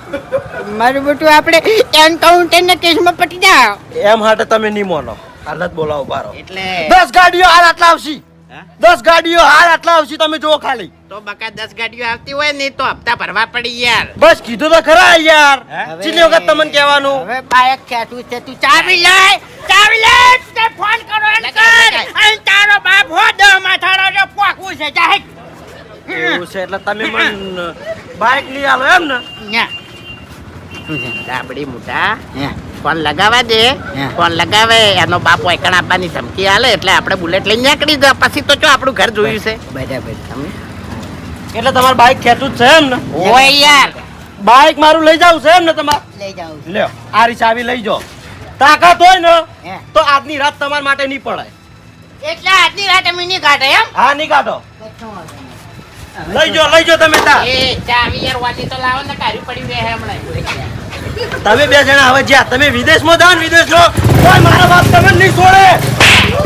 મારું બેટું આપણે એન્કાઉન્ટર ના કેસમાં પટી જાવ. એમ હાટે તમે નહીં મોનો. હાલત બોલાવો બારો. એટલે 10 ગાડીઓ હાલ આટલા આવશી. 10 ગાડીઓ હાલ આટલા આવશી. તમે જુઓ ખાલી. તો બકા 10 ગાડીઓ આવતી હોય ને તો હપ્તા ભરવા પડી યાર. બસ કીધું તો ખરા યાર. ચીલી વખત તમને કહેવાનું. હવે બાયક ખેતું છે. તું ચાવી લાય. ચાવી લાય. તે ફોન કરો એમ કર. અને તારો બાપ હો દો માથાડો જો પોકવું છે જાહેર. એવું છે એટલે તમે મને બાઈક લઈ આલો એમ ને? ન્યા. ડાબડી મોટા ન્યા. ફોન લગાવા દે. હા. ફોન લગાવે એનો બાપ વૈકણ આપવાની ધમકી આલે એટલે આપણે બુલેટ લઈને નીકળી જા. પછી તો જો આપણું ઘર જોયું છે. બરાબર. એટલે તમારે બાઈક ખેંચવું જ છે એમ ને? ઓય યાર બાઈક મારું લઈ જાવ છે એમ ને તમારે? લઈ જાઉં છું. લ્યો આ રી ચાવી લઈ જાઓ. તાકાત હોય ને હે. તો આજની રાત તમારા માટે નહીં પડે. એટલે આજની રાત અમે નહીં કાઢે એમ. હા નહીં કાઢો. કચ્છો વાંધો નહીં. લઈ જાઓ તમે તાર. એ ચાવી યાર વાલી તો લાવો ને કાઢી પડી રહે હમણાં. તમે 2 જણા હવે જ્યાં તમે વિદેશમાં જાઓ ને વિદેશનો કોઈ મારા બાપ તમને નહીં છોડે. ઓ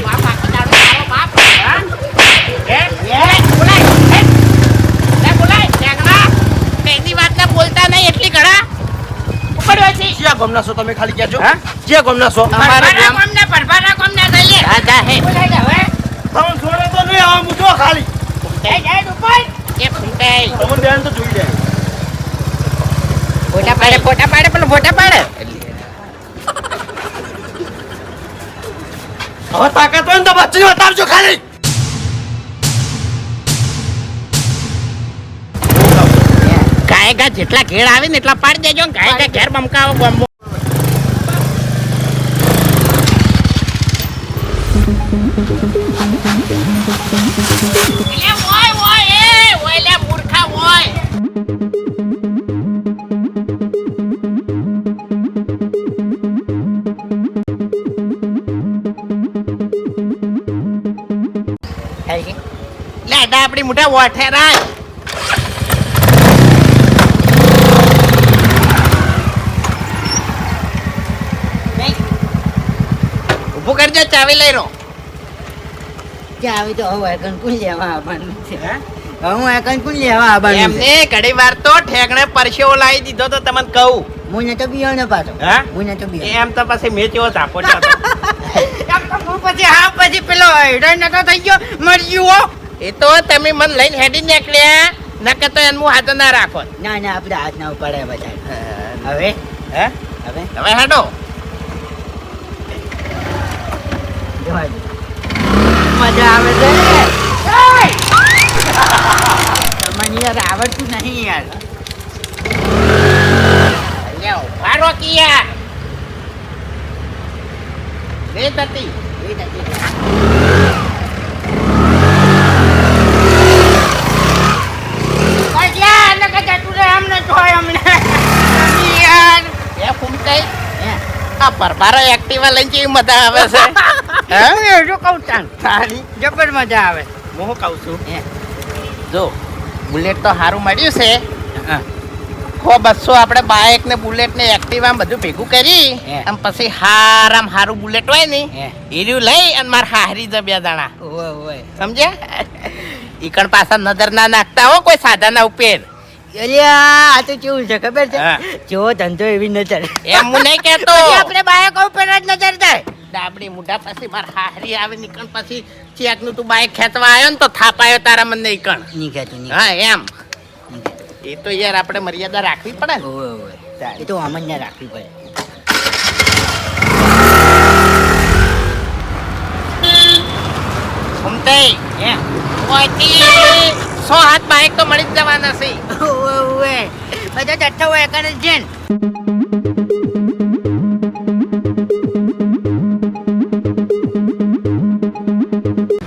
બાપ આખી દાડો તારો બાપ. હા? એ બોલાય. એ બોલાય ઠેકડા. તેની વાત ના બોલતા નહીં એટલી ઘણા ઉપડ્યો છે. જ્યાં ગમના છો તમે ખાલી કહેજો. હા? જ્યાં ગમના છો. અમારું ગામ પરભારા કોમના થઈ લે. હા જા હે. બોલાય જા હવે. તમને છોડે તો નહીં આવા મૂકો ખાલી. જાય ઉપર. એ ફૂંકાઈ. તમને બેન તો જોઈ જાય. ફોટા પાડે પેલો ફોટા પાડે. વચ્ચે બતાવજો ખાલી. ગાયગા જેટલા ઘેર આવે ને એટલા પાડી દેજો ને ગાયગા ઘેર બમકાવો બમવો. એટલે ઓય ઓય એ ઓય લે મૂર્ખા ઓય. લે ડાબડી મોટા વોઠેરા ઉભું કરજો ચાવી લઈ રહો. ચાવી તો હવે કંકુલ લેવા આવવાનું છે. હું આ કંકુલ લેવા આવવાનું છે. એમને ઘણી વાર તો ઠેકણે પરસેવો લાવી દીધો તો તમને કહું. હું નતો બીવાનો પાછો. હા? હું નતો બીવાનો. એમ તો પછી મેં કેવો તાપો છો એમ તો હું પછી હા પછી પેલો હેડર નતો થઈ ગયો મરી ગયો. એ તો તમે મને લઈને હેડી નીકળ્યા નકર તો એનું હાથ ના રાખો. ના ના આપણે હાથ ના ઉપાડે બધા. હવે હે હવે હવે હેડો. જોવા દે. મજા આવે છે. તમને યાર આવડતું નહીં યાર. લ્યો ભારો કિયા રેત હતી. કજ્યા નકર જતું રહે અમને જોય અમને. યાર એ ફૂમતાઈ આ પરબારો એક્ટિવા લઈને કેવી મજા આવે છે. હું એટલું કહું તાન. તારી જબર મજા આવે. હું કહું છું હે. જો બુલેટ તો સારું મળ્યું છે. 100-200 આપણે બાઇક ને બુલેટ ને એક્ટિવા બધું ભેગું કરી હે. અને પછી હારામ હારું બુલેટ હોય ને હે. એર્યું લઈ અને મારે હારી જ 2 દાણા ઓય ઓય. સમજ્યા. ઈકણ પાછા નજર ના નાખતા હો કોઈ સાધાના ઉપર. અલ્યા આ તો કેવું છે ખબર છે હા. જેવો ધંધો એવી નજર. એમ હું નહીં કહેતો. પછી આપણે બાયકો ઉપર જ નજર થાય. ડાબડી મોઢા પછી મારે હારી આવે નીકળ પછી ચેક નું તું બાઇક ખેંચવા આવ્યો ને તો થાપાયો તારા મને ઈકણ. નીકળતું નહીં. હા એમ એ તો યાર આપણે મર્યાદા રાખવી પડે ને. ઓય ઓય. એ તો અમન્ય રાખવી પડે. ઘૂમતાઈ હે. ઓયથી 100 હાથ બાઇક તો મળી જ જવાના છે. ઓય ઓય. બધા જથ્થો હોય કરે છે ને.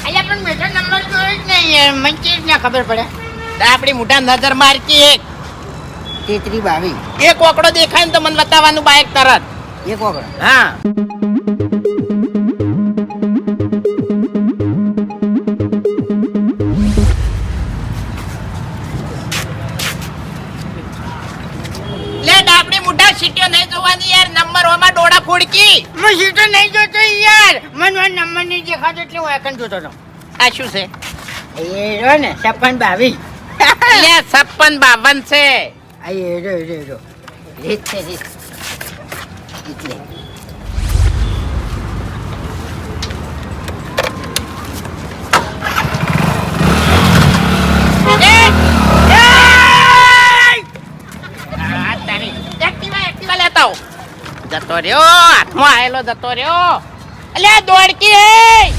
અલ્યા પણ મેં તો નંબર જોયો જ નહીં યાર. મને કેવી રીતના ખબર પડે. ડાબડી મોઢા નજર મારકી એક 33-22 એક ઓકડો દેખાય ને તો મને બતાવવાનું બાઇક તરત. એક વગર. હા લે ડાબડી મોઢા સીટ્યો નહીં જોવાની યાર. નંબર ઓમાં ડોળા ફોડકી. હું સીધો નહીં જોતો યાર. મને નંબર નહીં દેખાતો એટલે હું એકન જોતો હતો. આ શું છે? એ રહ્યો ને 56-22. લે 56-52 છે. આ એ રહ્યો. રીત છે રીત. એટલે એક્ટિવા લેતા આવો. જતો રહ્યો હાથમાં આયેલો જતો રહ્યો. અલ્યા દોડકી હે.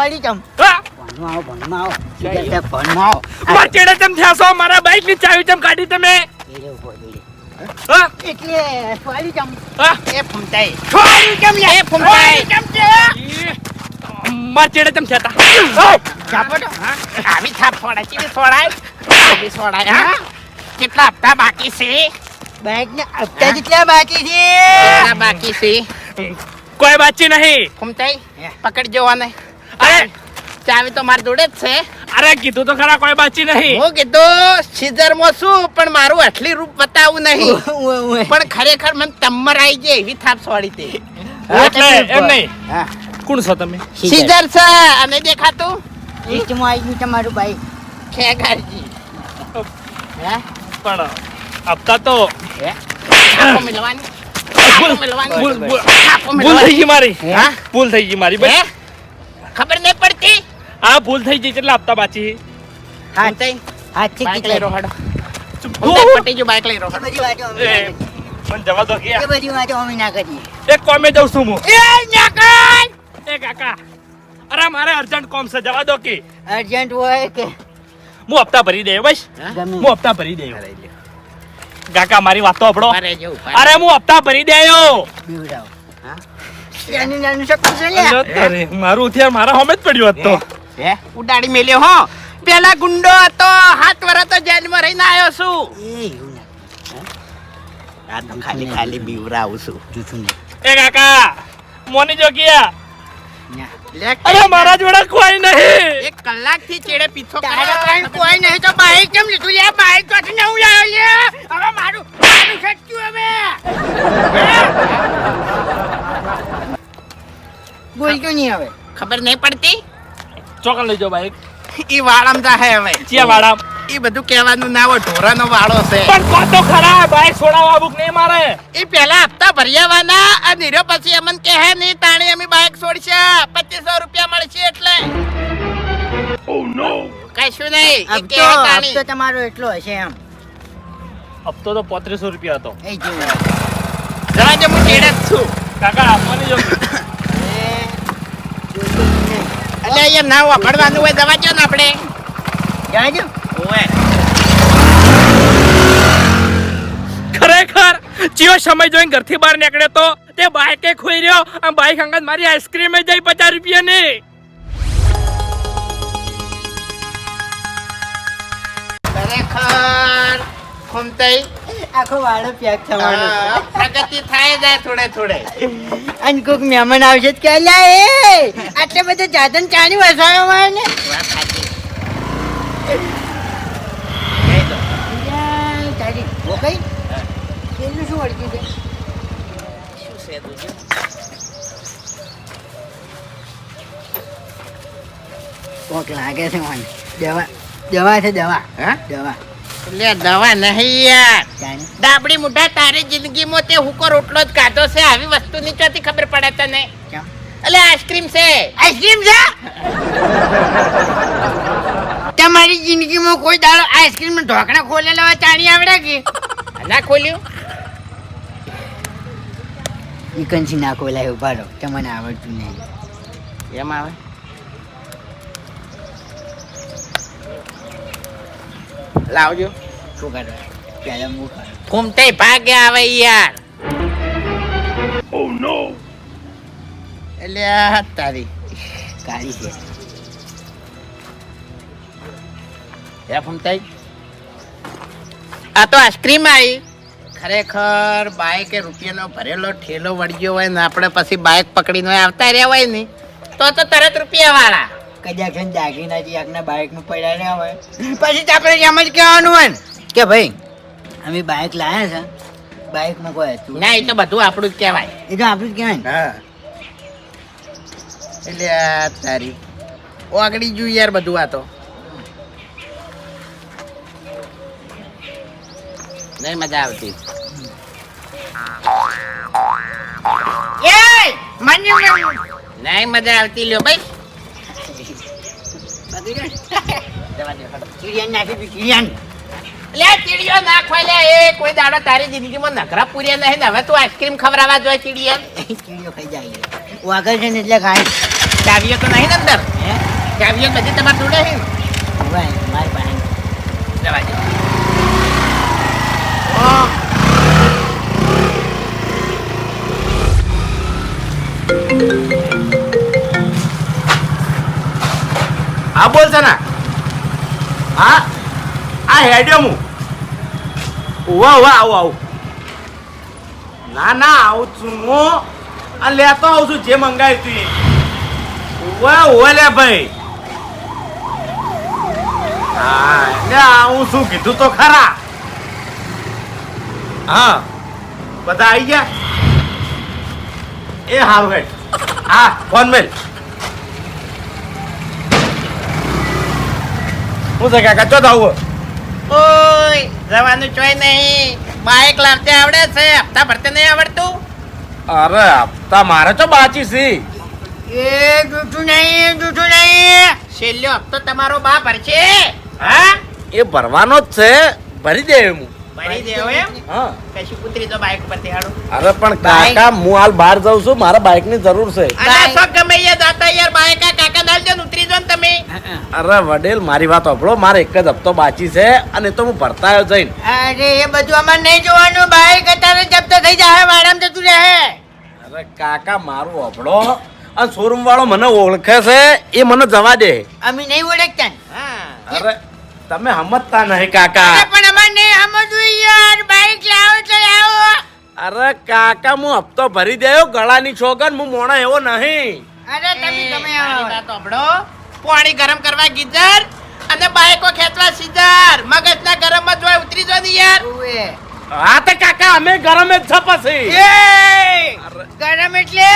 ફાડી ચમ હા? ભણમાં આવો ભણમાં આવો મારા ચેડે ચમ થયા છો? મારા બાઈક ની ચાવી ચમ કાઢી તમે? હા? એટલે ફાડી ચમ હા? એ ફૂમતાઈ ફાડી ચમ એ ફૂમતાઈ મારા ચેડે ચમ થયા તા? ઝાપટો આવી થાપ છોડાય કેવી છોડાય આવી છોડાય હા કેટલા હપ્તા બાકી છે બાઈક ને હપ્તા જેટલા બાકી છે કેટલા બાકી છે કોઈ બાચી નહીં. ફૂમતાઈ પકડજો આને અરે ચાવી તો મારી જોડે જ છે અરે કીધું તો ખરા કોઈ બાચી નહીં. હું કીધું સીઝર માં શું પણ મારું આટલી રૂપ બતાવું નહીં પણ ખરેખર મને તમર આવી જાય એવી થાપ છોડી તે એટલે એમ નહીં. હા કોણ છો તમે? સીઝર છે અને દેખાતું લિસ્ટમાં આવી ગયું તમારું બાઈક ખેગારજી હે પણ હપ્તા તો છાપો મિલવાની છાપો મિલવાની ભૂલ છાપો થઈ મિલવાની ગઈ મારી. હા? ભૂલ થઈ ગઈ મારી હે? ભાઈ. ખબર નહીં પડતી હા ભૂલ થઈ ગઈ. કેટલા હપ્તા બાચી? ફૂમતાઈ હાથથી બાઈક લઈ રોહડો ઓ! ફૂમતાઈ પટી ગયું બાઈક લઈ રોહડો બધી વાતો અમે એ, મને જવા દો કે એ બધી વાતો અમે ના કરીએ એક કોમે જઉં છું હું. એ નકલ એ કાકા અરે મારે અર્જન્ટ કોમ છે, જવા દો કે અર્જન્ટ હોય કે હું હપ્તા ભરી દે બસ. ગમે હું હપ્તા ભરી દે કાકા મારી વાત તો સાંભળો. મારે જવું અરે હું હપ્તા ભરી દેયો. બીવડાવો હા નાનું નાનું શકું છે લે અરે મારું હથિયાર મારા હોમે જ પડ્યું હતો. હે ઉડાડી મેલ્યો હો પેલા ગુંડો હતો 7 વર્ષ તો જેલમાં રહીને આવ્યો છું એ એવું ના આ તો ખાલી ખાલી બીવરાવું છું જૂઠું નહીં એ કાકા મોની જો ગયા. ના લે અરે મારા જોડે કોઈ નહીં. 1 કલાકથી ચેડે પીછો તારા પાસે કોઈ નહીં તો બાઈક કેમ લીધું લે બાઈક તો નવું લાવ્યો લે હવે મારું સચ્યું હવે બોલતો નહીં હવે ખબર નહીં પડતી ચોકન લઈ જાઓ બાઈક. ઈ વાળામ જાહે હવે ચિયા વાળા ઈ બધું કહેવાનું ના હોય ઢોરાનો વાળો છે પણ કો તો ખરા બાઈક છોડાવવા બુક નહીં મારે. ઈ પેલા હપ્તા ભર્યાવાના અને નીરો પછી અમન કહે નહીં તાણી અમે બાઈક છોડશે 2500 રૂપિયા મળશે એટલે કશું નહીં ઈ કહે તાણી હપ્તો તમારો એટલો હશે એમ હપ્તો તો 3500 રૂપિયા હતો. એ જેવું જવા દે હું ચેડે જ છું કાકા મોની જો એટલે અહીંયા ના વાપરવાનું હોય જવા દો ને આપણે જાજો ઓએ ખરેખર ચિયો સમય જોઈને ઘરથી બહાર નીકળ્યો તો તે બાઈકે ખોઈ રહ્યો અને બાઈક અંગત મારી આઈસ્ક્રીમ જઈ 50 રૂપિયાની. ખરેખર ફૂમતાઈ આખો વાળો પેક થવાનો પ્રગતિ થાય જાય થોડે થોડે અને કોઈક મહેમાન આવશે તો કે લા એ આટલે બધું જાતન ચાણી વસાયો હોય ને વાત સાચી તારી હો કઈ કેટલું શું અડક્યું છે શું છે તું કોક લાગે છે મને દવા દવા છે દવા હા દવા લે દવા નહીં યાર જાણે ડાબડી મુઢા તારી જિંદગીમાં તે હુકો રોટલો જ ખાધો છે આવી વસ્તુની ચોથી ખબર પડે તને કેમ એટલે આઈસ્ક્રીમ છે આઈસ્ક્રીમ છે તમારી જિંદગીમાં કોઈ દાડો આઈસ્ક્રીમ ઢોકણા ખોલેલા હોય ચાણી આવડે કે ના ખોલ્યું ઈકનથી ના ખોલાય ઉભા રહો તમને આવડતું નહીં એમ આવે લાવજો શું કરો પહેલા હું કરું ઘૂમતે ભાગે આવે યાર એટલે આ તારી કાળી છે હે ફૂમતાઈ આ તો આઈસ્ક્રીમ આવી ખરેખર બાઈક એ રૂપિયાનો ભરેલો ઠેલો વળગ્યો હોય ને આપણે પછી બાઈક પકડીને આવતા રહ્યા હોય ને તો તરત રૂપિયા વાળા કદાચ છે ને દાગીનાથી આગના બાઇકનું પડ્યા રહ્યા હોય પછી તો આપણે એમ જ કહેવાનું હોય ને કે ભાઈ અમે બાઇક લાયા છે બાઇકમાં કોઈ હતું ના એ તો બધું આપણું જ કહેવાય એ તો આપણું જ કહેવાય ને હા એટલે આ તારી ઓગળી ગયું યાર બધું આ તો નહીં મજા આવતી નહીં મજા આવતી લ્યો ભાઈ ચીડિયાને નાખી દી ચીડિયાને લે ચીડિયો નાખવા લે એ કોઈ દાડો તારી જિંદગીમાં નખરા પૂર્યા નહીં ને હવે તું આઈસ્ક્રીમ ખવડાવવા જોઈએ ચીડિયા ચીડિયો ખાઈ જાય વાગર છે ને એટલે ખાય ચાવીઓ તો નહીં ને અંદર હે ચાવીઓ બધી તમારે જોડે છે મારી પાસે જવા દે. હા બોલ છે ને હા આ હેડ્યો હું આવું આવું ના આવું છું હું આ લેતો આવું છું જે મંગાવ્યું તું એ લે ભાઈ હા એટલે આવું શું કીધું તો ખરા હા બધા આવી ગયા એ હારું હેડ હા ફોન મેલ હું છે કાકા ચો આવું ઓય જવાનું ચોય નહીં બાઈક લાવતે આવડે છે હપ્તા ભરતે નહીં આવડતું અરે હપ્તા મારે તો બાકી છે એ જૂઠું નહીં છેલ્લો હપ્તો તમારો બા ભરશે હા એ ભરવાનો જ છે ભરી દે હું ભરી દેવો એમ હા કશું ઉતરી તો બાઈક પરથી હાડો અરે પણ કાકા હું હાલ બહાર જાઉં છું મારા બાઇક ની જરૂર છે અને શોખ ગમે એ દાતા યાર બાઈકા કાકા નાલ જો ઉતરી જો ને તમે અરે વડેલ મારી વાત સાંભળો મારે એક જ હપ્તો બાકી છે અને તો હું ભરતા આવ્યો જઈને અરે એ બધું અમારે નહીં જોવાનું બાઈક અત્યારે જપ્ત થઈ જાય વાડામાં જતું રહે અરે કાકા મારું હપડો અને શોરૂમ વાળો મને ઓળખે છે એ મને જવા દે અમે નહીં ઓળખતા ને. હા અરે તમે સમજતા નહીં કાકા અરે પણ અમારે નહીં સમજવું યાર બાઈક લાવો તો લાવો અરે કાકા હું હપ્તો ભરી દેયો ગળાની છોગન હું મોણા એવો નહીં અરે તમે ગમે મારી આવો વાત સાંભળો. પાણી ગરમ કરવા ગીઝર અને બાઈકો ખેંચવા સીઝર મગજના ગરમમાં જોય ઉતરી જો ને યાર ઉવે. હા તો કાકા અમે ગરમ જ છે પછી એ ગરમ એટલે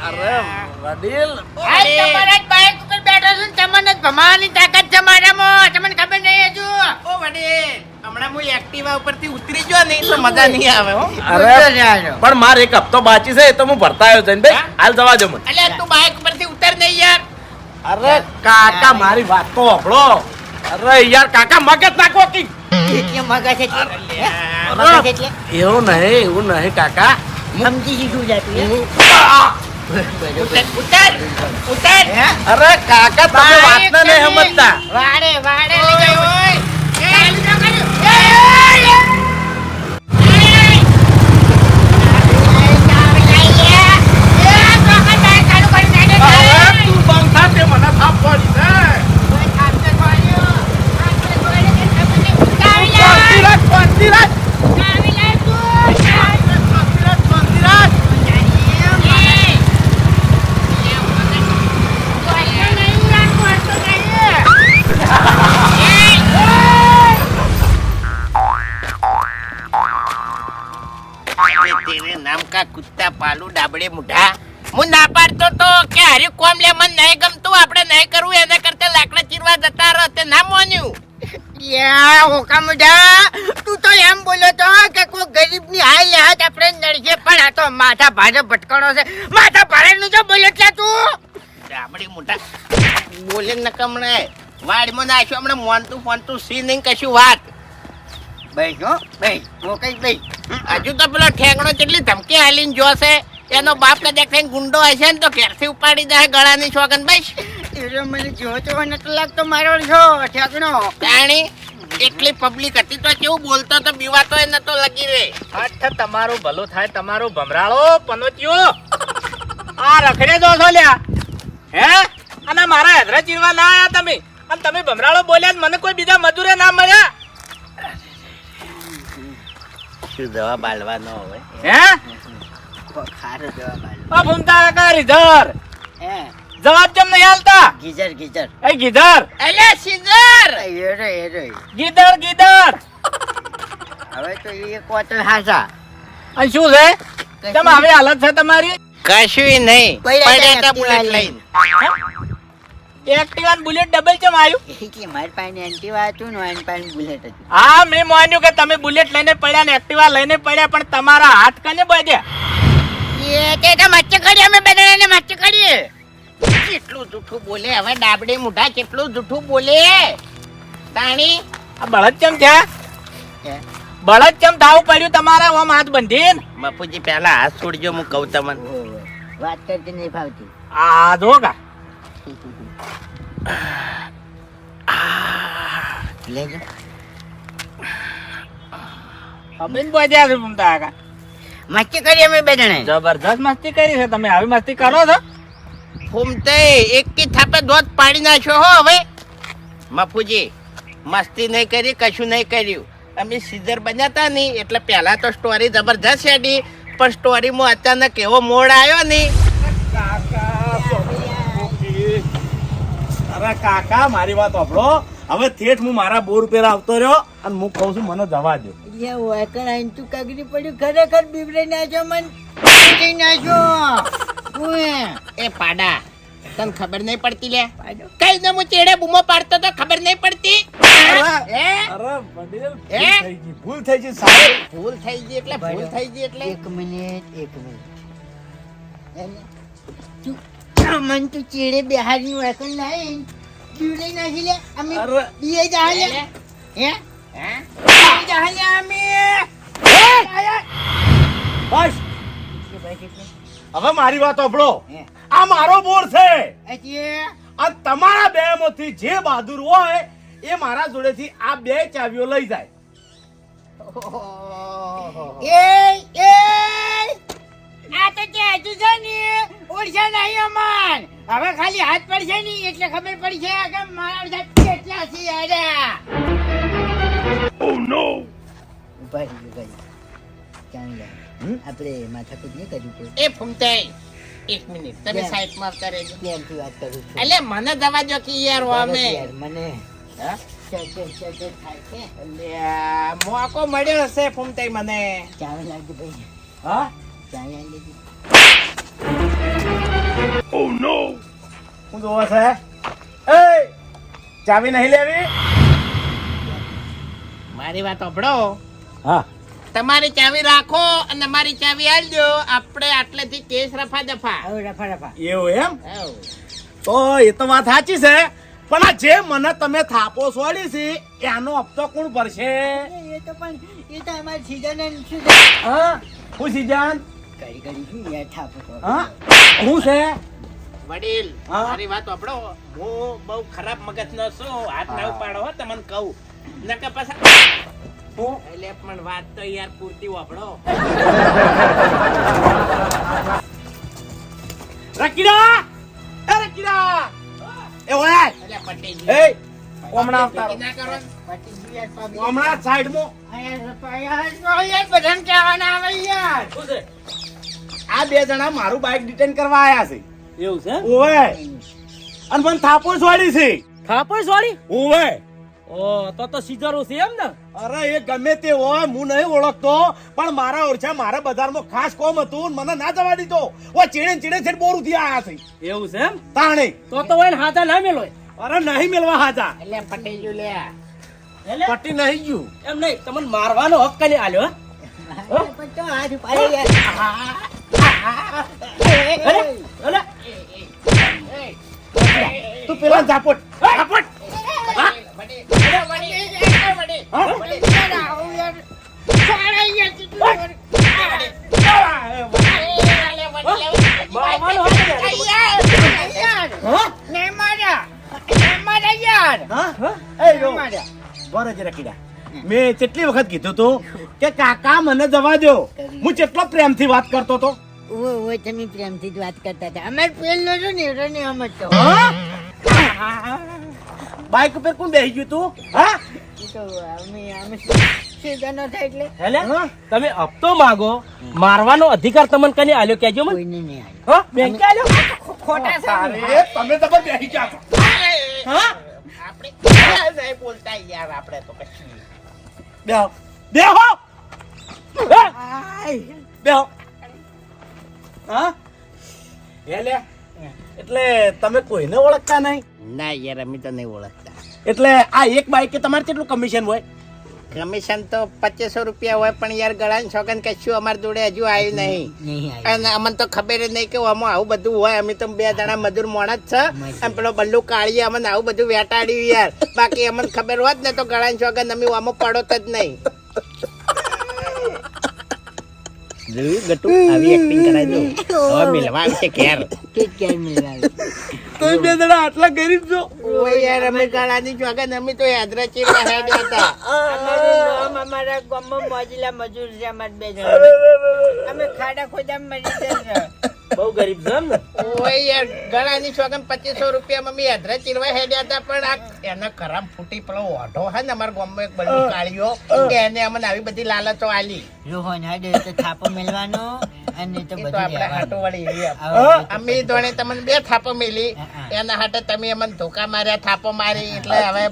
અરે વડીલ આ તમારા જ બાઈક ઉપર બેઠો છું ને તમને જ ભમાવાની તાકાત છે મારામાં તમને ખબર નહીં હજુ ઓ વડીલ હમણાં હું એક્ટિવા ઉપરથી ઉતરી ગયો ને તો મજા નહીં આવે હો અરે પણ મારે એક હપ્તો બાકી છે એ તો હું ભરતા આવ્યો જઈને ભાઈ હાલ જવા દો મને અલ્યા તું બાઈક ઉપરથી ઉતર નહીં યાર અરે કાકા મારી વાત તો સાંભળો અરે યાર કાકા મગજ નાખો કી એટલે મગજ એટલે અલ્યા. મગજ એટલે એવું નહીં કાકા સમજી શીખવું જાતું ઉતર ઉતર અરે કાકા તમે વાતને નહીં સમજતા વાડે વાડે ઓય, લઈ જાઓ. ઓય. તું બંધા તે મને થાપ પડી છે શાંતિ રાખ तेरे नाम का कुत्ता पालू डाबड़े मुઢા હું ના પાડતો તો કે હરી કોમ લે મન નહીં ગમતું આપણે નહીં કરવું એના કરતા લાકડા ચીરવા જતા રહો તે ના માન્યું યા હોકા મુઢા તું તો એમ બોલ્યો તો કે કોઈ ગરીબની હાલ હાથ આપણે નડશે પણ આ તો માથા ભારે ભટકણો છે માથા ભારે નું જો બોલ્યો એટલે તું ડાબડી મુઢા બોલે નકમણે વાડમાં નાખ્યો હમણાં મોનતું સી નહીં કશું વાત ભાઈ જો ભાઈ હું કઈ ભાઈ હજુ તો પેલો ઠેંગણો કેટલી ધમકી હાલીને જોશે એનો બાપ કદાચ કઈ ગુંડો હશે ને તો ઘેરથી ઉપાડી દે ગળાની શોગન બસ એટલે મને જોતો નતો લાગતો મારો છો ઠેકણો તાણી એટલી પબ્લિક હતી તો કેવું બોલતો તો બીવાતો એ નતો લગી રે અઠ તમારું ભલું થાય તમારું ભમરાળો પનોત્યો આ રખડે દો છો લ્યા હે અને મારા હેદરા ચીરવા ના આયા તમે અને તમે ભમરાળો બોલ્યા ને મને કોઈ બીજા મજૂરે ના મળ્યા શું જવાબ આલવાનો હવે હે ખારો જવાબ આલ્યો. આ ભૂમતા કાકા રીધર હે જવાબ કેમ નહીં હાલતા ગીજર ગીજર એ ગીધર એલે સીઝર એરો ગીધર ગીધર હવે તો એ કોતલ હાસા અને શું છે કેમ આવી હાલત છે તમારી કશું નહીં પડ્યા તા બુલેટ Activa લઈને એક્ટિવા બુલેટ ડબલ ચમ આવ્યું કે મારી પાસે એન્ટીવા હતું ને એની પાસે બુલેટ હતું હા મેં માન્યું કે તમે બુલેટ લઈને પડ્યા ને એક્ટિવા લઈને પડ્યા પણ તમારા હાથ કને બાંધ્યા એ તે તો મચ્છ ખડી અમે બધાને મચ્છ ખડી કેટલું જૂઠું બોલે હવે ડાબડે મુઢા કેટલું જૂઠું બોલે તાણી આ બળદ ચમ થયા હે? બળદ ચમ થાવું પડ્યું તમારા ઓમ હાથ બંધીને બાપુજી પહેલા હાથ છોડજો હું કહું તમને વાત કરતી નહીં ફાવતી આ જો કા લેજો અબીન બોજ્યા છે ભૂમતા કાકા. મસ્તી કરી અમે બે જણા જબરજસ્ત મસ્તી કરી છે તમે. આવી મસ્તી કરો છો? ફૂમતે એક કી થાપે દોત પાડી નાખ્યો હો હવે. મફુજી મસ્તી નહીં કરી, કશું નહીં કર્યું. અમે સીઝર બન્યા નહીં એટલે પહેલા તો સ્ટોરી જબરજસ્ત હેડી, પણ સ્ટોરીમાં અચાનક એવો મોડ આવ્યો નહીં. અરે કાકા મારી વાત સાંભળો. હવે થેઠ હું મારા બોર ઉપર આવતો રહ્યો અને હું કહું છું મને જવા દો. તું કાગડી પડ્યું ખરેખર બીબડે નાખ્યો મન નાખ્યો એ પાડા તને ખબર નહીં પડતી લે? કઈ ને હું ચેડે બૂમો પાડતો તો ખબર નહીં પડતી? અરે વડીલ હે? ભૂલ થઈ ગઈ સાહેબ. ભૂલ થઈ ગઈ એટલે ભૂલ થઈ ગઈ એટલે એક મિનિટ મન તું ચેડે બિહારી વેકન લાઈ બીબડે નાખી લે અમે અરે. બીએ જાહે લે. હે હે? બીએ જાહે અમે બસ હવે મારી વાત સાંભળો. હે. આ મારો બોર છે અચી અને તમારા બે માંથી જે બહાદુર હોય એ મારા જોડેથી આ બે ચાવીઓ લઈ જાય. એ આ તો જે હજુ છે ને ઓળખા નહીં અમાર હવે ખાલી હાથ પડશે નહીં એટલે ખબર પડશે કે મારા બધા કેટલા છે યાર ઓ નો ભાઈ ચાંગલા આપણે માથાકૂટ નહીં કરવું પડે એ ફૂમતે એક મિનિટ તમે કેમ? સાઈડમાં આવતા રહેજો. પ્રેમથી વાત કરું છું એટલે મને દવા જો કે યાર અમે યાર, મને હા? ચડ થાય છે અલ્યા, મોકો મળ્યો હશે ફૂમતે મને. ચાવે લાગી ભાઈ હા ચાવે લાગી હું જોવા છે એ ચાવી નહીં લેવી. મારી વાત સાંભળો. હા તમારી ચાવી રાખો અને મારી ચાવી આલજો. આપણે આટલેથી કેસ રફા દફા. હવે રફા રફા એવું એમ? આવ. તો એ તો વાત સાચી છે પણ આ જે મને તમે થાપો છોડી છે એનો હપ્તો કોણ ભરશે? એ તો પણ એ તો અમારી સીઝન શું હા હું સીજાન કરી શું યાર થાપો તો હા હું છે વડીલ હા? મારી વાત સાંભળો. હું બહુ ખરાબ મગજનો છું. હાથ ના ઉપાડો હો તમને કહું. નકર પાછા એટલે પણ વાત તો યાર પૂરતી વાપરો. રકીડા એ રકીડા એ ઓય એટલે પટેલ એ ઓમણા આવતા ના કરો. ઓમણા સાઈડ મો બધાને કહેવાના આવે યાર આ બે જણા મારું બાઇક ડિટેન કરવા આયા છે. એવું છે? ઓય અને મને થાપો છોડી છે. થાપો સોરી? ઓય ઓ તો સીઝરો છે એમ ને? અરે એ ગમે તે હોય હું નહીં ઓળખતો પણ મારા ઓળખા મારા બજારમાં ખાસ કોમ હતું ને મને ના જવા દીધો. ઓ ચીડે છે બોરું થી આયા છે એવું છે એમ? તાણે. તો હોય ને હાથા ના મેલો અરે નહીં મેલવા હાજા એટલે પટેલ લે. પટ્ટી નહીં ગયું. એમ નહીં તમને મારવાનો હક કને આલ્યો? તો હાથ ઉપાડે યાર અલે તું પેલા ઝાપટ ઝાપટ મેં કેટલી વખત કીધું તું કે કાકા મને જવા દો. હું કેટલો પ્રેમથી વાત કરતો તો. ઓ તમે પ્રેમથી જ વાત કરતા હતા અમારે પેલો છો ને એનો નહીં સમજતો બાઈક ઉપર કોણ બેસી ગયું તું? હા તો અમે સીધા ન થાય એટલે હેલે તમે હપ્તો માંગો મારવાનો અધિકાર તમને કને આલ્યો કેજો મને? કોઈને નહીં આવે હો બેંકે આલ્યો? ખોટા છે અરે તમે તો પણ બેસી ગયા છો. હા આપણે સાહેબ બોલતા યાર આપણે તો કશું. બેહો બેહો બેહો હા હેલે એટલે તમે કોઈને ઓળખતા નહીં? ના યાર અમે તો નહીં ઓળખતા. એટલે આ એક બાઈકે તમારે કેટલું કમિશન હોય? કમિશન તો 2500 રૂપિયા હોય પણ યાર ગળાની સોગન કશું અમારી જોડે હજુ આવ્યું નહીં. નહીં આવે અને અમને તો ખબર જ નહીં કે આમાં આવું બધું હોય. અમે તો બે જણા મજૂર મોણા જ છે અને પેલો બલ્લુ કાળીએ અમને આવું બધું વેટાડ્યું યાર. બાકી અમને ખબર હોત ને તો ગળાની સોગન અમે આમાં પડોત જ નહીં. ગટુ આવી એક્ટિંગ કરાવી દો. હવે મિલવા આવશે ઘેર. કે ક્યાંય મિલાવે તમે બે જણા આટલા ગરીબ છો? ઓય યાર અમે ગળાની ચોગન અમે તો યાદરા ચીરવા હેડ્યા હતા. અમારા ગામમાં મોજીલા મજૂર છે અમાર બે જણા અમે ખાડા ખોદા મરી જશે બહુ ગરીબ છે એમ ને ઓય યાર ગળાની ચોગન 2500 રૂપિયા અમે યાદરા ચીરવા હેડ્યા હતા પણ આ એના ખરાબ ફૂટી પેલો ઓઢો હે ને અમારા ગામમાં એક બલ્લુ કાળિયો કે એને અમને આવી બધી લાલચો આલી. રોહન હાડે તો થાપો મેલવાનો અને તો એ તો બધું આપણે લેવાનું. હાટો વળી એવી આવો. અમે દોણે તમને 2 થાપો મેલી એના હાટે તમે અમને ધોકા માર્યા થાપો મારી એટલે હવે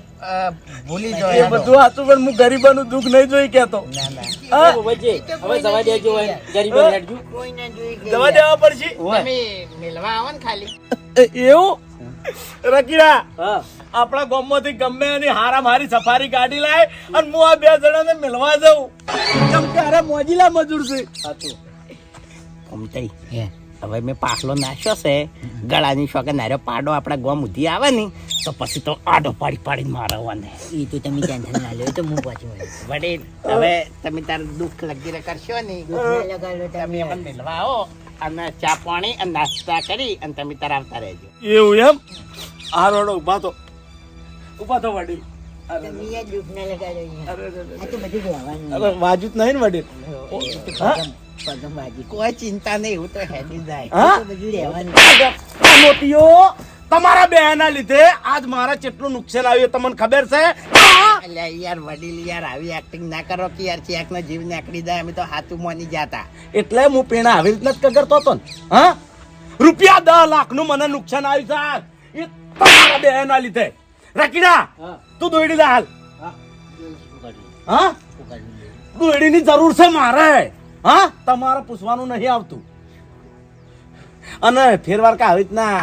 ભૂલી એ જોયા બધું સાચું પણ હું ગરીબાનું દુઃખ નહીં જોઈ કેતો ના ના હા? હવે જવા દેજો ગરીબો હેડજો કોઈ ના જોઈ જવા દેવા પડશે તમે મેલવા આવો ને ખાલી એવું રકીરા આપણા ગામમાંથી ગમે એની હારામારી સફારી ગાડી લાય અને હું આ 2 જણાને મિલવા જાઉં કેમ કે અરે મોજીલા મજૂર છે કમતઈ હવે મેં પાછલો નાખ્યો છે ગળાની શોખે નાર્યો પાડો આપણા ગોમ ઉધી આવે ને તો પછી તો આડો પાડી પાડીને મારવાને એ તો તમે ટેન્શન ના લ્યો તો હું પાછું વડીલ હવે તમે તાર દુઃખ લગીરે કરશો ને તમે અમને મિલવા આવો અને ચા પાણી અને નાસ્તા કરી અને તમે તાર આવતા રહેજો. એવું એમ આ રોડો ઉભા તો વડીલ અરે વાજુ જ નહીં ને વડીલ કોઈ ચિંતા નહીં એવું તો હેડી જાય. હા મોતીઓ તમારા બેના લીધે આજ મારા કેટલું નુકસાન આવ્યું તમને ખબર છે અલ્યા યાર વડીલ યાર આવી એક્ટિંગ ના કરો કે યાર ચેક નો જીવ નીકળી જાય અમે તો હાથું મોની જાતા. એટલે હું પેણા આવી રીતના જ કગરતો હતો ને હા રૂપિયા 10 લાખનું મને નુકસાન આવ્યું છે એ તમારા બેના લીધે રકીડા તું દોડી દે હાલ હા દોડીની જરૂર છે મારે હા તમારે પૂછવાનું નહીં આવતું અને ફેરવાર કે આવી રીતના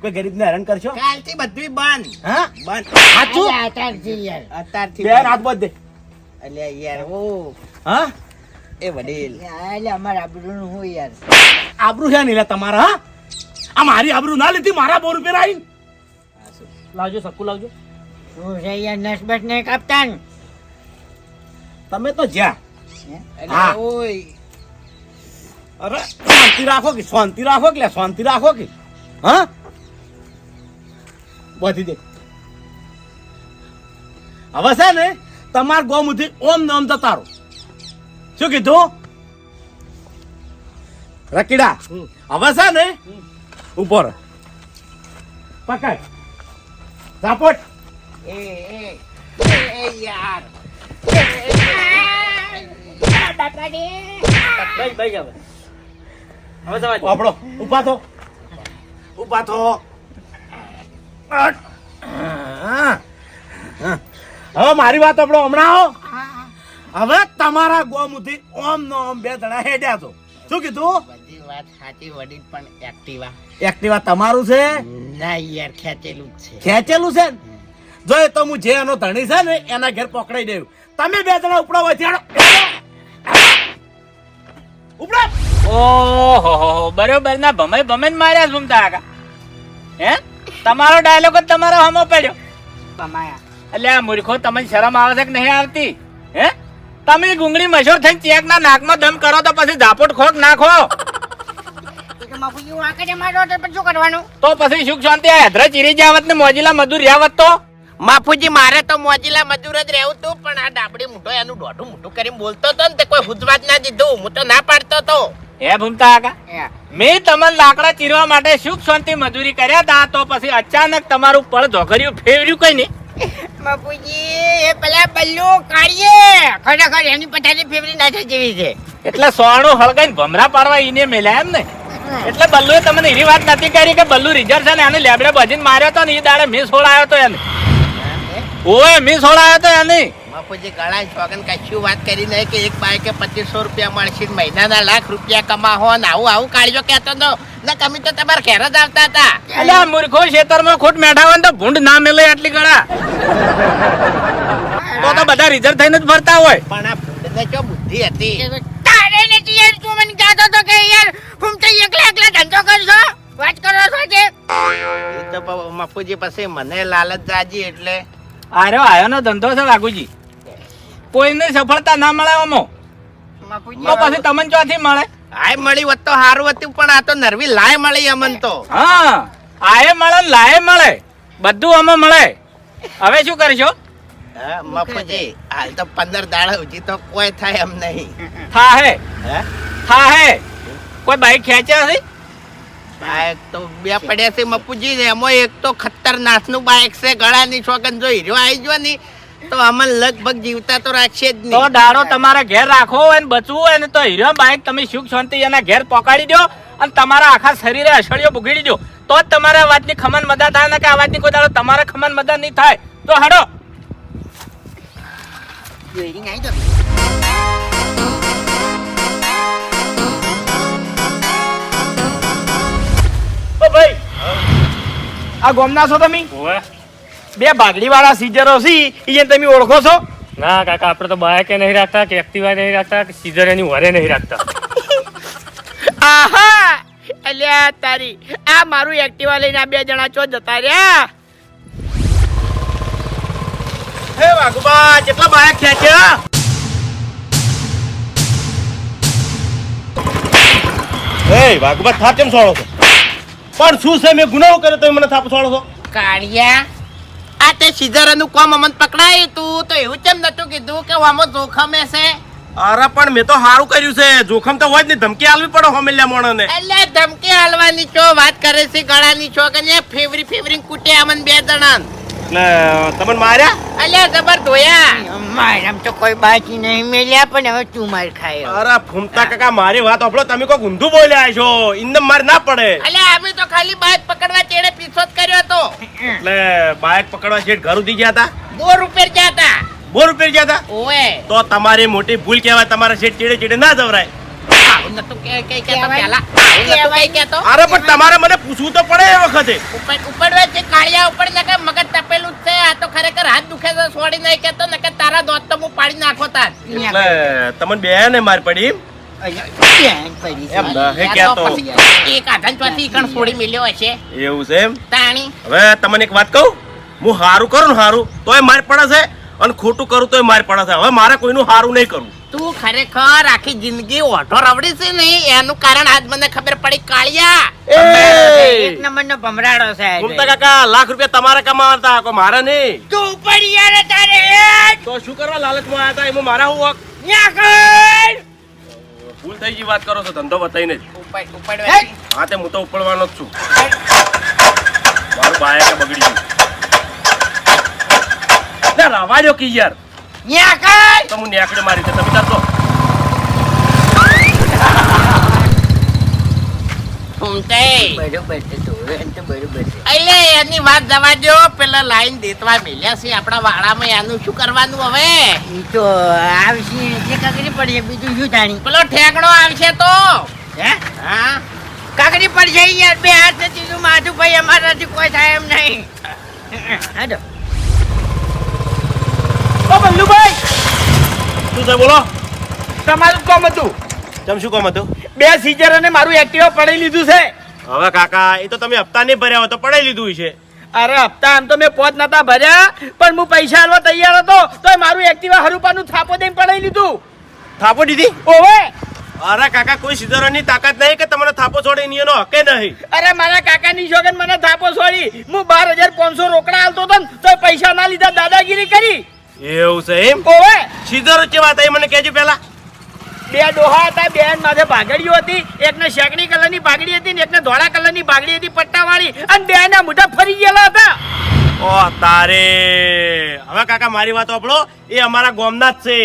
કોઈ ગરીબને હેરાન કરશો કાલથી બધું બંધ હા બંધ સાચું અત્યારથી બે હાથ બાંધ દે અલ્યા યાર ઓ હા એ વડીલ અમારા આબરૂનું હું યાર આબરૂ છે નહીં તમારા હા આ મારી આબરૂ ના લીધી મારા 2 રૂપિયા આવી લાવજો સક્કુ લાવજો હું છે યાર નસ બસ ને કાપતાન તમે તો જ્યાં અલ્યા ઓય અરે શાંતિ રાખો કે શાંતિ રાખો કે હા બધી દે હવે છે ને તમાર ગોમુથી ઓમ નામ જતારો શું કીધું રકીડા હવે છે ને ઉભો રહે પકડ ઝાપટ એ યાર આપણો ઉભા થો હવે મારી વાત આપણો હમણાં આવો હવે તમારા ગોમુથી ઓમ નો ઓમ 2 જણા હેડ્યા છો શું કીધું બધી વાત સાચી વડીલ પણ એક્ટિવા તમારું છે ના યાર ખેંચેલું જ છે. ખેંચેલું છે ને? જો એ તો હું જે એનો ધણી છે ને એના ઘેર પકડાઈ દઉં તમે 2 જણા ઉપડો હોય ત્યાં ઉપડો ઓહો બરોબર ના ભમે માર્યા ઝૂમતા આગા હે તમારો ડાયલોગ જ તમારો હમો પડ્યો એટલે આ મૂર્ખો તમને શરમ આવે છે કે નહીં આવતી હે તમે ગુંગળી મશોર થઈને ચેક ના નાકમાં દમ કરો તો પછી ઝાપટ ખોક નાખો તો પછી સુખ શાંતિ આ હેદરા ચીરી જાવત ને મોજીલા મજૂર રહ્યા તો માફુજી મારે તો મોજીલા મજૂર જ રહેવું તું પણ આ ડાબડી મૂઠો એનું દોઢું મૂઠું કરીને બોલતો હતો ને તે કોઈ હુજવાત ના દીધું હું તો ના પાડતો હતો. હે ભૂમતા આગા મેં તમને લાકડા ચીરવા માટે સુખ શાંતિ મજૂરી કર્યા તા તો પછી અચાનક તમારું પળ ધોઘર્યું ફેરવ્યું કઈ નહીં બાપુજી એ પેલા બલ્લુ કાઢીએ ખરેખર એની પથારી ફેવરી નાખે જેવી છે એટલે સોણું હળગાઈને ભમરા પાડવા ઈને મેલ્યા એમ ને એટલે બલ્લુએ તમને એવી વાત નથી કરી કે બલ્લુ રિઝર્વ છે ને એને લેબડે ભજીને માર્યો તો ને એ દાડે મિસ છોડાયો તો એને ઓય મિસ છોડાયો તો એને બાપુજી ગળા છોકન કશું વાત કરી નહીં કે એક બાઈકે 2500 રૂપિયા મળશે ને મહિનાના લાખ રૂપિયા કમાવો ને આવું કાઢ્યો કેતો તો ને તમે તો તમારા ઘેર જ આવતા હતા. એટલે આ મૂર્ખો ખેતરમાં ખોટ મેઠા હોય ને તો ભૂંડ ના મેલે આટલી ગળા તો બધા રિઝર્વ થઈને જ ફરતા હોય પણ આ ભૂંડને જો બુદ્ધિ હતી તારે નથી યાર તું મને કહેતો તો કે યાર હું તો એકલા ધંધો કરશો વાત કરો છો કે એ તો બાપુજી પછી મને લાલચ જાજી એટલે આયો નો ધંધો છે વાઘુજી કોઈને સફળતા ના મળે અમો તો પછી તમને ચોથી મળે હાય મળી હોત તો સારું હતું પણ આ તો નરવી લાય મળી અમન તો હા આયે મળે ને લાયે મળે બધું આમાં મળે. હવે શું કરશો? મફુજી હાલ તો 15 દાડા સુધી તો કોઈ થાય એમ નહીં. થાહે હે થાહે. કોઈ બાઈક ખેંચ્યા નથી? બાઈક તો બે પડ્યા છે મફુજી. એમાં એક તો ખતરનાક નું બાઈક છે. ગળાની છોકન જો હીરો આવી ગયો ને તો અમને લગભગ જીવતા તો રાખશે જ તો નહીં. દાડો તમારા ઘેર રાખવો હોય ને બચવું હોય ને તો હીરો બાઈક તમે સુખ શાંતિ એના ઘેર પકડી દો અને તમારા આખા શરીરે અસળીઓ ભૂગીડી દો તો જ તમારા અવાજની ખમન મદદ થાય ને કે અવાજની કોઈ દાડો તમારા ખમન મદદ નહીં થાય. તો હડો. જોઈ નહીં તો ઓ ભાઈ આ ગોમના છો તમે? બે બાગડી વાળા સીઝરો છે એ તમે ઓળખો છો? ના કાકા આપણે તો બાઈકે નહીં રાખતા કે એક્ટિવા નહીં રાખતા કે સીઝર એની વરે નહીં રાખતા. આહા અલ્યા તારી આ મારું એક્ટિવા લઈને આ બે જણા ચો જતા રહ્યા. હે વાઘુબા કેટલા બાઈક ખેંચ્યા? હે વાઘુબા થાપ કેમ છોડો છો? પણ શું છે મેં ગુનાહો કર્યો તો મને થાપ છોડો છો? કાળિયા આ તે સીઝરનું કોમ અમન પકડાયું તું તો એવું કેમ નતું કીધું કે આમાં જોખમ છે? અરે પણ મેં તો સારું કર્યું છે. જોખમ તો હોય જ નહીં. ધમકી આલવી પડે હોમેલ્યા મોણને. એટલે ધમકી હાલવાની છો વાત કરે છે. ગળાની છોકન એ ફેવરી કૂટે અમન બે જણા. એટલે તમને માર્યા? અલ્યા જબર ધોયા. મારામ તો કોઈ બાકી નહીં મેલ્યા પણ હવે તું માર ખાયો. અરે ફૂમતા કાકા મારી વાત સાંભળો. તમે કોઈ ઊંધું બોલ્યા છો. ઇન્દમ માર ના પડે. અલ્યા અમે તો ખાલી બાઈક પકડવા ચેડે પીછો જ કર્યો હતો. એટલે બાઈક પકડવા શેઠ ઘર ઉધી ગયા હતા. 2 રૂપિયા જાતા. 2 રૂપિયા ગયા હતા. ઓએ તો તમારી મોટી ભૂલ કહેવાય. તમારા શેઠ ચીડે ચીડે ના જવરાય. આવું નતું કે કઈ કેતો પેલા. આવું નતું કઈ કેતો. અરે પણ તમારે મને પૂછવું તો પડે એ વખતે. ઉપડવા છે કાળિયા ઉપર ને કે મગજ તપેલું જ છે. આ તો ખરેખર હાથ દુખે છે છોડી નહીં કેતો ને કે તારા દોત તો હું પાડી નાખો તાર. એટલે તમને બે ને માર પડી બેન પડી છે. એમ ના હે આ કહેતો. તો પછી એક આધાન ચોથી કણ છોડી મેલ્યો હશે એવું છે એમ? તાણી. હવે તમને એક વાત કહું. હું હારું કરું ને હારું તોય માર પડે છે અને ખોટું કરું તોય માર પડે છે. હવે મારે કોઈનું હારું નહીં કરવું. તું ખરેખર આખી જિંદગી ઓઢો રવડી છે ને એનું કારણ આજ મને ખબર પડી કાળિયા. એક નંબરનો ભમરાડો છે. ફૂમતા કાકા લાખ રૂપિયા તમારે કમાવતા કોઈ મારે નહીં. તું ઉપર યાર તારે હેડ. તો શું કરવા લાલચમાં આવ્યા હતા એમાં મારા હું હક? ન્યા કર. ભૂલ થઈ ગઈ વાત કરો છો ધંધો બતાવીને જ. ઉપડવા હા તે હું તો ઉપડવાનો જ છું. મારું બાયક બગડી ગયું. ના રવા દો કી યાર. ન્યા કર. તો હું નેકડે મારી છે તમે ચાલતો. બરોબર છે તું એમ તો બરોબર છે. એટલે એની વાત જવા દો. પેલા લાઈન દેતવા મેલ્યા છે આપણા વાળામાં. એનું શું કરવાનું હવે? ઈ તો આવશે જે કાકરી પડશે બીજું શું જાણી. પેલો ઠેકડો આવશે તો. હે હા કાકરી પડશે યાર. બે હાથ નથી તું માથું ભાઈ અમારાથી કોઈ થાય એમ નહીં. હાડો ઓ બલ્લુભાઈ શું છે બોલો? તમારું કામ હતું. ચમ શું કામ હતું? બે સીઝર અને મારું એક્ટિવા પડી લીધું છે. હવે કાકા એ તો તમે હપ્તા નહીં ભર્યા હોય તો પડાઈ લીધું છે. અરે હપ્તા આમ તો મેં પોત નતા ભર્યા પણ હું પૈસા આલવા તૈયાર હતો તો મારું એક્ટિવા હરુપાનું થાપો દઈને પડાઈ લીધું. થાપો દીધી? ઓવે અરે કાકા કોઈ સિદ્ધરોની તાકાત નહીં કે તમને થાપો છોડે એની એનો હકે નહીં. અરે મારા કાકાની શોગન મને થાપો છોડી. હું 12,500 રોકડા આલતો હતો ને તો પૈસા ના લીધા દાદાગીરી કરી. એવું છે એમ? ઓવે સિદ્ધરો કેવા હતા એ મને કહેજો પહેલા. બે ડોહા હતા. બે માથે પાઘડીઓ હતી. એકને શેકડી કલરની પાઘડી હતી ને એકને ધોળા કલરની પાઘડી હતી પટ્ટાવાળી અને બે ના મોઢા ફરી ગયેલા હતા. ઓ તારે. હવે કાકા મારી વાત સાંભળો. એ અમારા ગામના જ છે.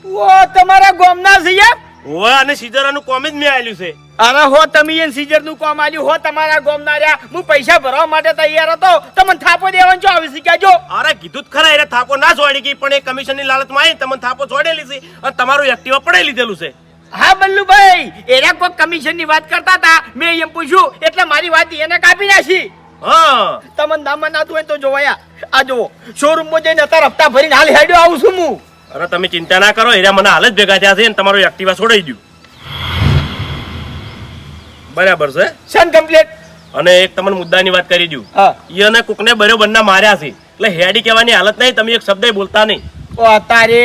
ઓ તમારા ગામના છે એમ? હોય અને સિદ્ધરાનું કોમ જ મેં આલ્યું છે. અરે હો તમે એને સીઝર નું કામ આલ્યું હો તમારા ગામના રહ્યા. હું પૈસા ભરવા માટે તૈયાર હતો તમને થાપો દેવાનો છો આવી શીખ્યા જો. અરે કીધું જ ખરા એને થાપો ના છોડી ગઈ પણ એ કમિશનની લાલચમાં આવી તમને થાપો છોડેલી છે અને તમારું એક્ટિવા પડાઈ લીધેલું છે. હા બલ્લુભાઈ એના કોઈ કમિશન ની વાત કરતા હતા. મેં એમ પૂછ્યું એટલે મારી વાત એને કાપી નાખી. હા તમને ના મનાતું હોય તો જોવાયા આ જુઓ શોરૂમ માં જઈને અત્યારે હપ્તા ભરીને હાલ હેડ્યો આવું છું હું. અરે તમે ચિંતા ના કરો. એરા મને હાલ જ ભેગા થયા છે અને તમારું એક્ટિવા છોડાઈ ગયું. બરાબર છે. શન કમ્પ્લીટ. અને એક તમને મુદ્દાની વાત કરી દઉં. હા ઈને કુકને બરોબર ના માર્યા છે એટલે હેડી કહેવાની હાલત નહીં. તમે એક શબ્દ બોલતા નહીં. ઓ તારે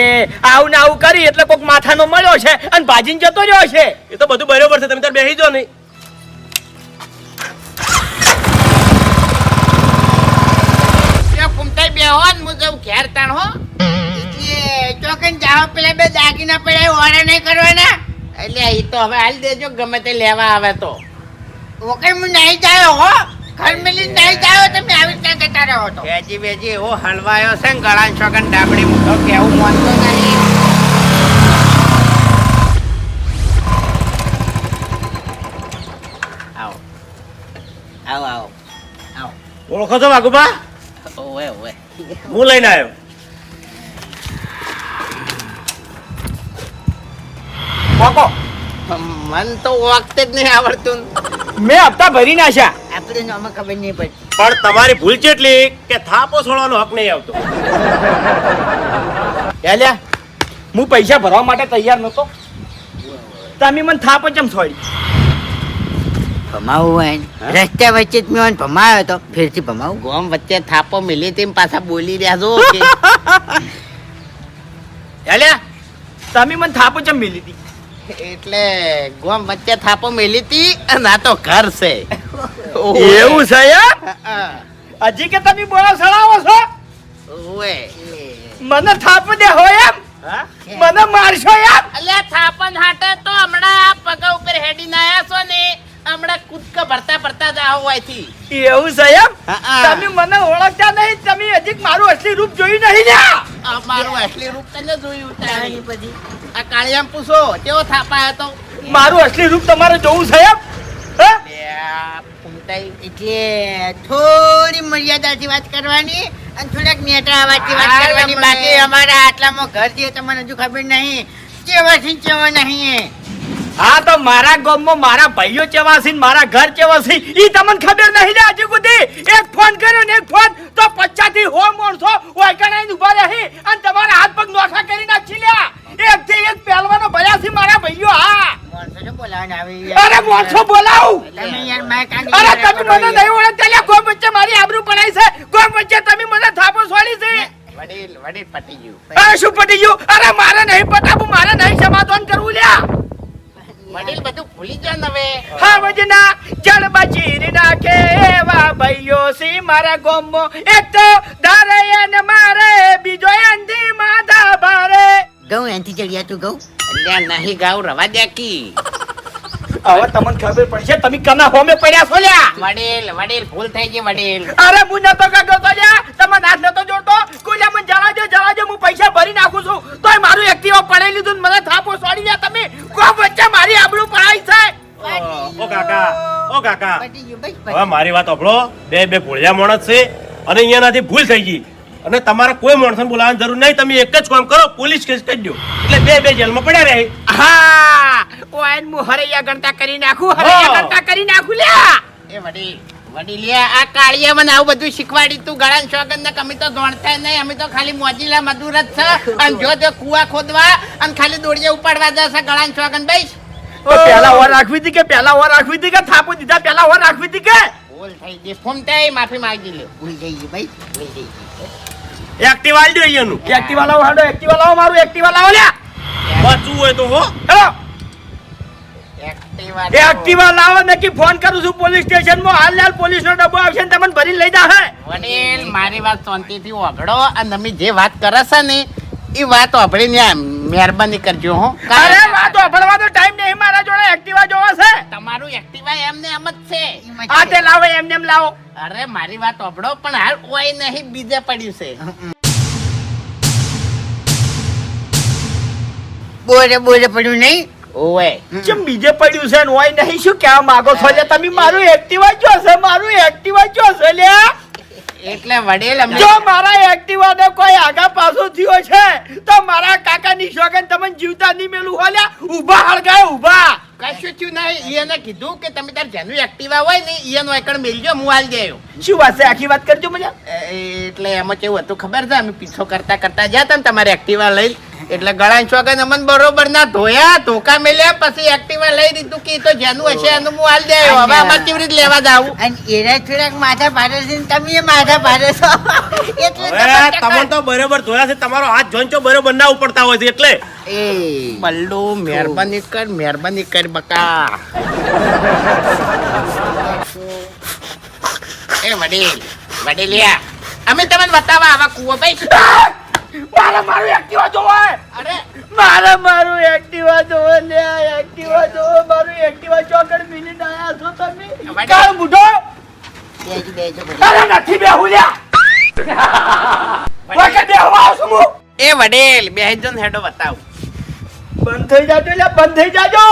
આવું ને આવું કરી એટલે કોક માથાનો મળ્યો છે અને ભાજીને જતો રહ્યો છે. એ તો બધું બરોબર છે. તમે તાર બેસી જાઓ નહીં. તઈ બેહો ને હું જઉં ઘેર તાણ હો. એટલે ચોકન જાઓ પેલા બે દાગીના પડ્યા ઓર્ડર નહીં કરવાના. એટલે ઈ તો હવે હાલ દેજો ગમે તે લેવા આવે તો. ઓકે હું નહીં જાયો હો. ઘર મિલી નહીં જાયો તમે આવી રીતના જતા રહો તો. વેજી વેજી એવો હલવાયો છે ને ગળા છોકન ડાબડી મૂકો કેવું માનતો નહીં. આવો આવો આવો આવો. ઓળખો છો વાઘુબા? ઓવે ઓવે. હું લઈને આવ્યો. કોકો મન તો વખતે જ નહીં આવડતું. મેં હપ્તા ભરી નાખ્યા. આપણે આમાં ખબર નહીં પડતી. પણ તમારી ભૂલ કેટલી કે થાપો છોડવાનો હક નહીં આવતો. લ્યા હું પૈસા ભરવા માટે તૈયાર નતો, તમે મને થાપ ચમ છોડી. ભમાવું હોય ને રસ્તા વચ્ચે જ મેં ભમાયો હતો ફેરથી ભમાવું. ગોમ વચ્ચે થાપો મિલી તેમ પાછા બોલી રહ્યા છો કે લ્યા તમે મને થાપ ચમ મિલી હતી. એટલે ગોમ વચ્ચે થાપો મિલી તી અને આ તો ઘર છે. એવું છે યાર? હા. હજી કે તમે બોલા સડાવો છો? ઓવે. મને થાપ દે હોય એમ? મને મારશો એમ? અલ્યા થાપન હાટે તો હમણાં આ પગ ઉપર હેડીને આયા છો ને હમણાં કૂદકા ભરતા ભરતા જ આવો અહીંથી. એવું છે એમ? હા. તમે મને ઓળખતા નહીં, તમે હજી મારું અસલી રૂપ જોયું નહીં લ્યા. આ મારું અસલી રૂપ તને જોયું તારી પછી આ કાળિયામ પૂછો કેવો થાપાયો તો. મારું અસલી રૂપ તમારે જોવું છે એમ? હે? લ્યા, ફૂમતાઈ. એટલે થોડી મર્યાદાથી વાત કરવાની અને થોડાક નેટા અવાજથી વાત હા, કરવાની. મને- બાકી અમારા આટલામાં ઘર છે તમને હજુ ખબર નહીં કેવા છે કેવા નહીં. હા તો મારા ગામમાં મારા ભાઈઓ કેવા છે ને મારા ઘર કેવા છે ઈ તમને ખબર નહીં લે હજી સુધી. એક ફોન કર્યો ને એક ફોન તો 50 થી 100 માણસો ઓયકણાઈને ઊભા રહી અને તમારા હાથ પગ નોખા કરી નાખી લ્યા. એક થી એક પહેલવાનો ભર્યા છે મારા ભાઈઓ. હા માણસો જો બોલાવાના આવે અરે માણસો બોલાવું. તમે યાર મારા કાંઈ અરે યાર તમે કરો મને યાર. નહીં ઓળખતા લ્યા. ગોમ વચ્ચે મારી આબરૂ પડાઈ છે. ગોમ વચ્ચે તમે મને થાપો છોડી છે. વડીલ વડીલ પટી ગયું. અરે શું પડી ગયું? અરે મારે નહીં પતાવું, મારે નહીં સમાધાન કરવું લ્યા. વડીલ બધું ભૂલી જા ને હવે. હા વજના જળમાં ચીરી નાખે એવા ભાઈઓ સી મારા ગામમાં. એક તો ધારે અને મારે બીજો એનથી માથા ભારે. ઘઉં એનથી ચડિયા તું ઘઉં. અલ્યા નહીં ગાવ રવા દે કી. હવે તમને ખબર પડશે તમે કના હોમે પડ્યા છો લ્યા. વડીલ વડીલ ભૂલ થઈ ગઈ વડીલ. અરે હું નતો કાઢતો તો લ્યા, તમે નાથ નતો જોડતો. કોઈલા મને જણાવજો હું પૈસા ભરી નાખું છું તોય મારું એક્ટિવા પડાઈ લીધું ને મને થાપો છોડી ગયા તમે. કોઈ વચ્ચે મારી આબરૂ પડાઈ છે. ઓ કાકા, ઓ કાકા, પટી ગયું બસ હવે મારી વાત સાંભળો. બે ભોળિયા માણસ છે અને અહીંયાનાથી ભૂલ થઈ ગઈ અને તમારે કોઈ માણસને બોલાવવાની જરૂર નહીં. તમે એક જ કામ કરો, પોલીસ કેસ કરી દો એટલે બે જેલમાં પડ્યા રહે. હા ઓય હું હરૈયા ગણતા કરી નાખું, હરૈયા ગણતા કરી નાખું લ્યા. એ વડીલ વડીલિયા આ કાળિયા મને આવું બધું શીખવાડી તું ગળાન શોગન ને અમે તો દોડતા નહીં. અમે તો ખાલી મોજીલા મજૂર જ છે અને જો તે કુવા ખોદવા અને ખાલી દોડીએ ઉપાડવા જશે ગળાન શોગન ભાઈ. પેલા ઓર રાખવી હતી કે પેલા ઓર રાખવી હતી કે થાપો દીધા પેલા ઓર રાખવી હતી કે? ભૂલ થઈ ગઈ ફૂમતાઈ માફી માંગી લ્યો. ભૂલ થઈ ગઈ ભાઈ ભૂલ થઈ ગઈ. એક્ટિવા આલી દો અહીંયાનું. એક્ટિવા લાવો હાડો, એક્ટિવા લાવો, મારું એક્ટિવા લાવો લ્યા. બચવું હોય તો હો. હેલો એક્ટિવા એક્ટિવા લાવો નકી ફોન કરું છું પોલીસ સ્ટેશનમાં. હાલ પોલીસનો ડબ્બો આવશે ને તમને ભરીને લઈ જાહે. વડીલ મારી વાત શાંતિથી ઓગળો અને તમે જે વાત કરે છે ને એ વાત ઓગળીને મહેરબાની કરજો હો. અરે વાત વાપરવાનો ટાઈમ નહીં મારા જોડે. એક્ટિવા જોવા છે. તમારું એક્ટિવા એમને એમ જ છે. આ તે લાવો, એમને એમ લાવો. અરે મારી વાત ઓગળો પણ હાલ કોઈ નહીં બીજે પડ્યું છે. બોરે પડ્યું નહીં. ઓવે ચમ બીજે પડ્યું છે ને હોય નહીં. શું કહેવા માંગો છો લ્યા તમે? મારું એક્ટિવા જો છે, મારું એક્ટિવા જો છે લ્યા. એટલે વડીલ અમને જો મારા એક્ટિવા ને કોઈ આગા પાછું થયો છે તો મારા કાકાની સોગન તમને જીવતા નહીં મેલું હોલ્યા. ઊભા હળગાય ઊભા. કશું થયું નહીં. એને કીધું કે તમે તાર જેનું એક્ટિવા હોય ને એનું એકણ મેલજો હું હાલ દેયો. શું વાત છે? આખી વાત કરજો મને. એટલે એમાં કેવું હતું ખબર છે અમે પીછો કરતા કરતા ગયા હતા ને તમારે એક્ટિવા લઈ એટલે ગળાન ચોગન અમને બરોબર ના ધોયા ધોકા મેલ્યા પછી એક્ટિવા લઈ દીધું કે ઈ તો જેનું હશે એનું હું હાલ દેયો. હવે અમારે કેવી રીતે લેવા જાવું? અને એના થોડાક માથા ભારે છે ને તમે એ માથા ભારે છો એટલે હવે તમને તો બરોબર ધોયા છે. તમારો હાથ જોઈન તો બરોબર ના ઉપડતા હોય છે એટલે. એ બલ્લુ મહેરબાની કર બકા. એ વડીલિયા અમે તમને બતાવવા આવા કુવો ભાઈ. મારું એક્ટિવા જોવો અરે મારું એક્ટિવા જોવો લે એક્ટિવા જોવો મારું એક્ટિવા ચોકડ મિલી આયા છો તમે વડે. કાળ બુઢો બેજો અરે નથી બેહું લ્યા વખત બેહવા આવું છું હું. એ વડેલ બેહી જો ને હેડો બતાવું. બંધ થઈ જાજો લ્યા બંધ થઈ જાજો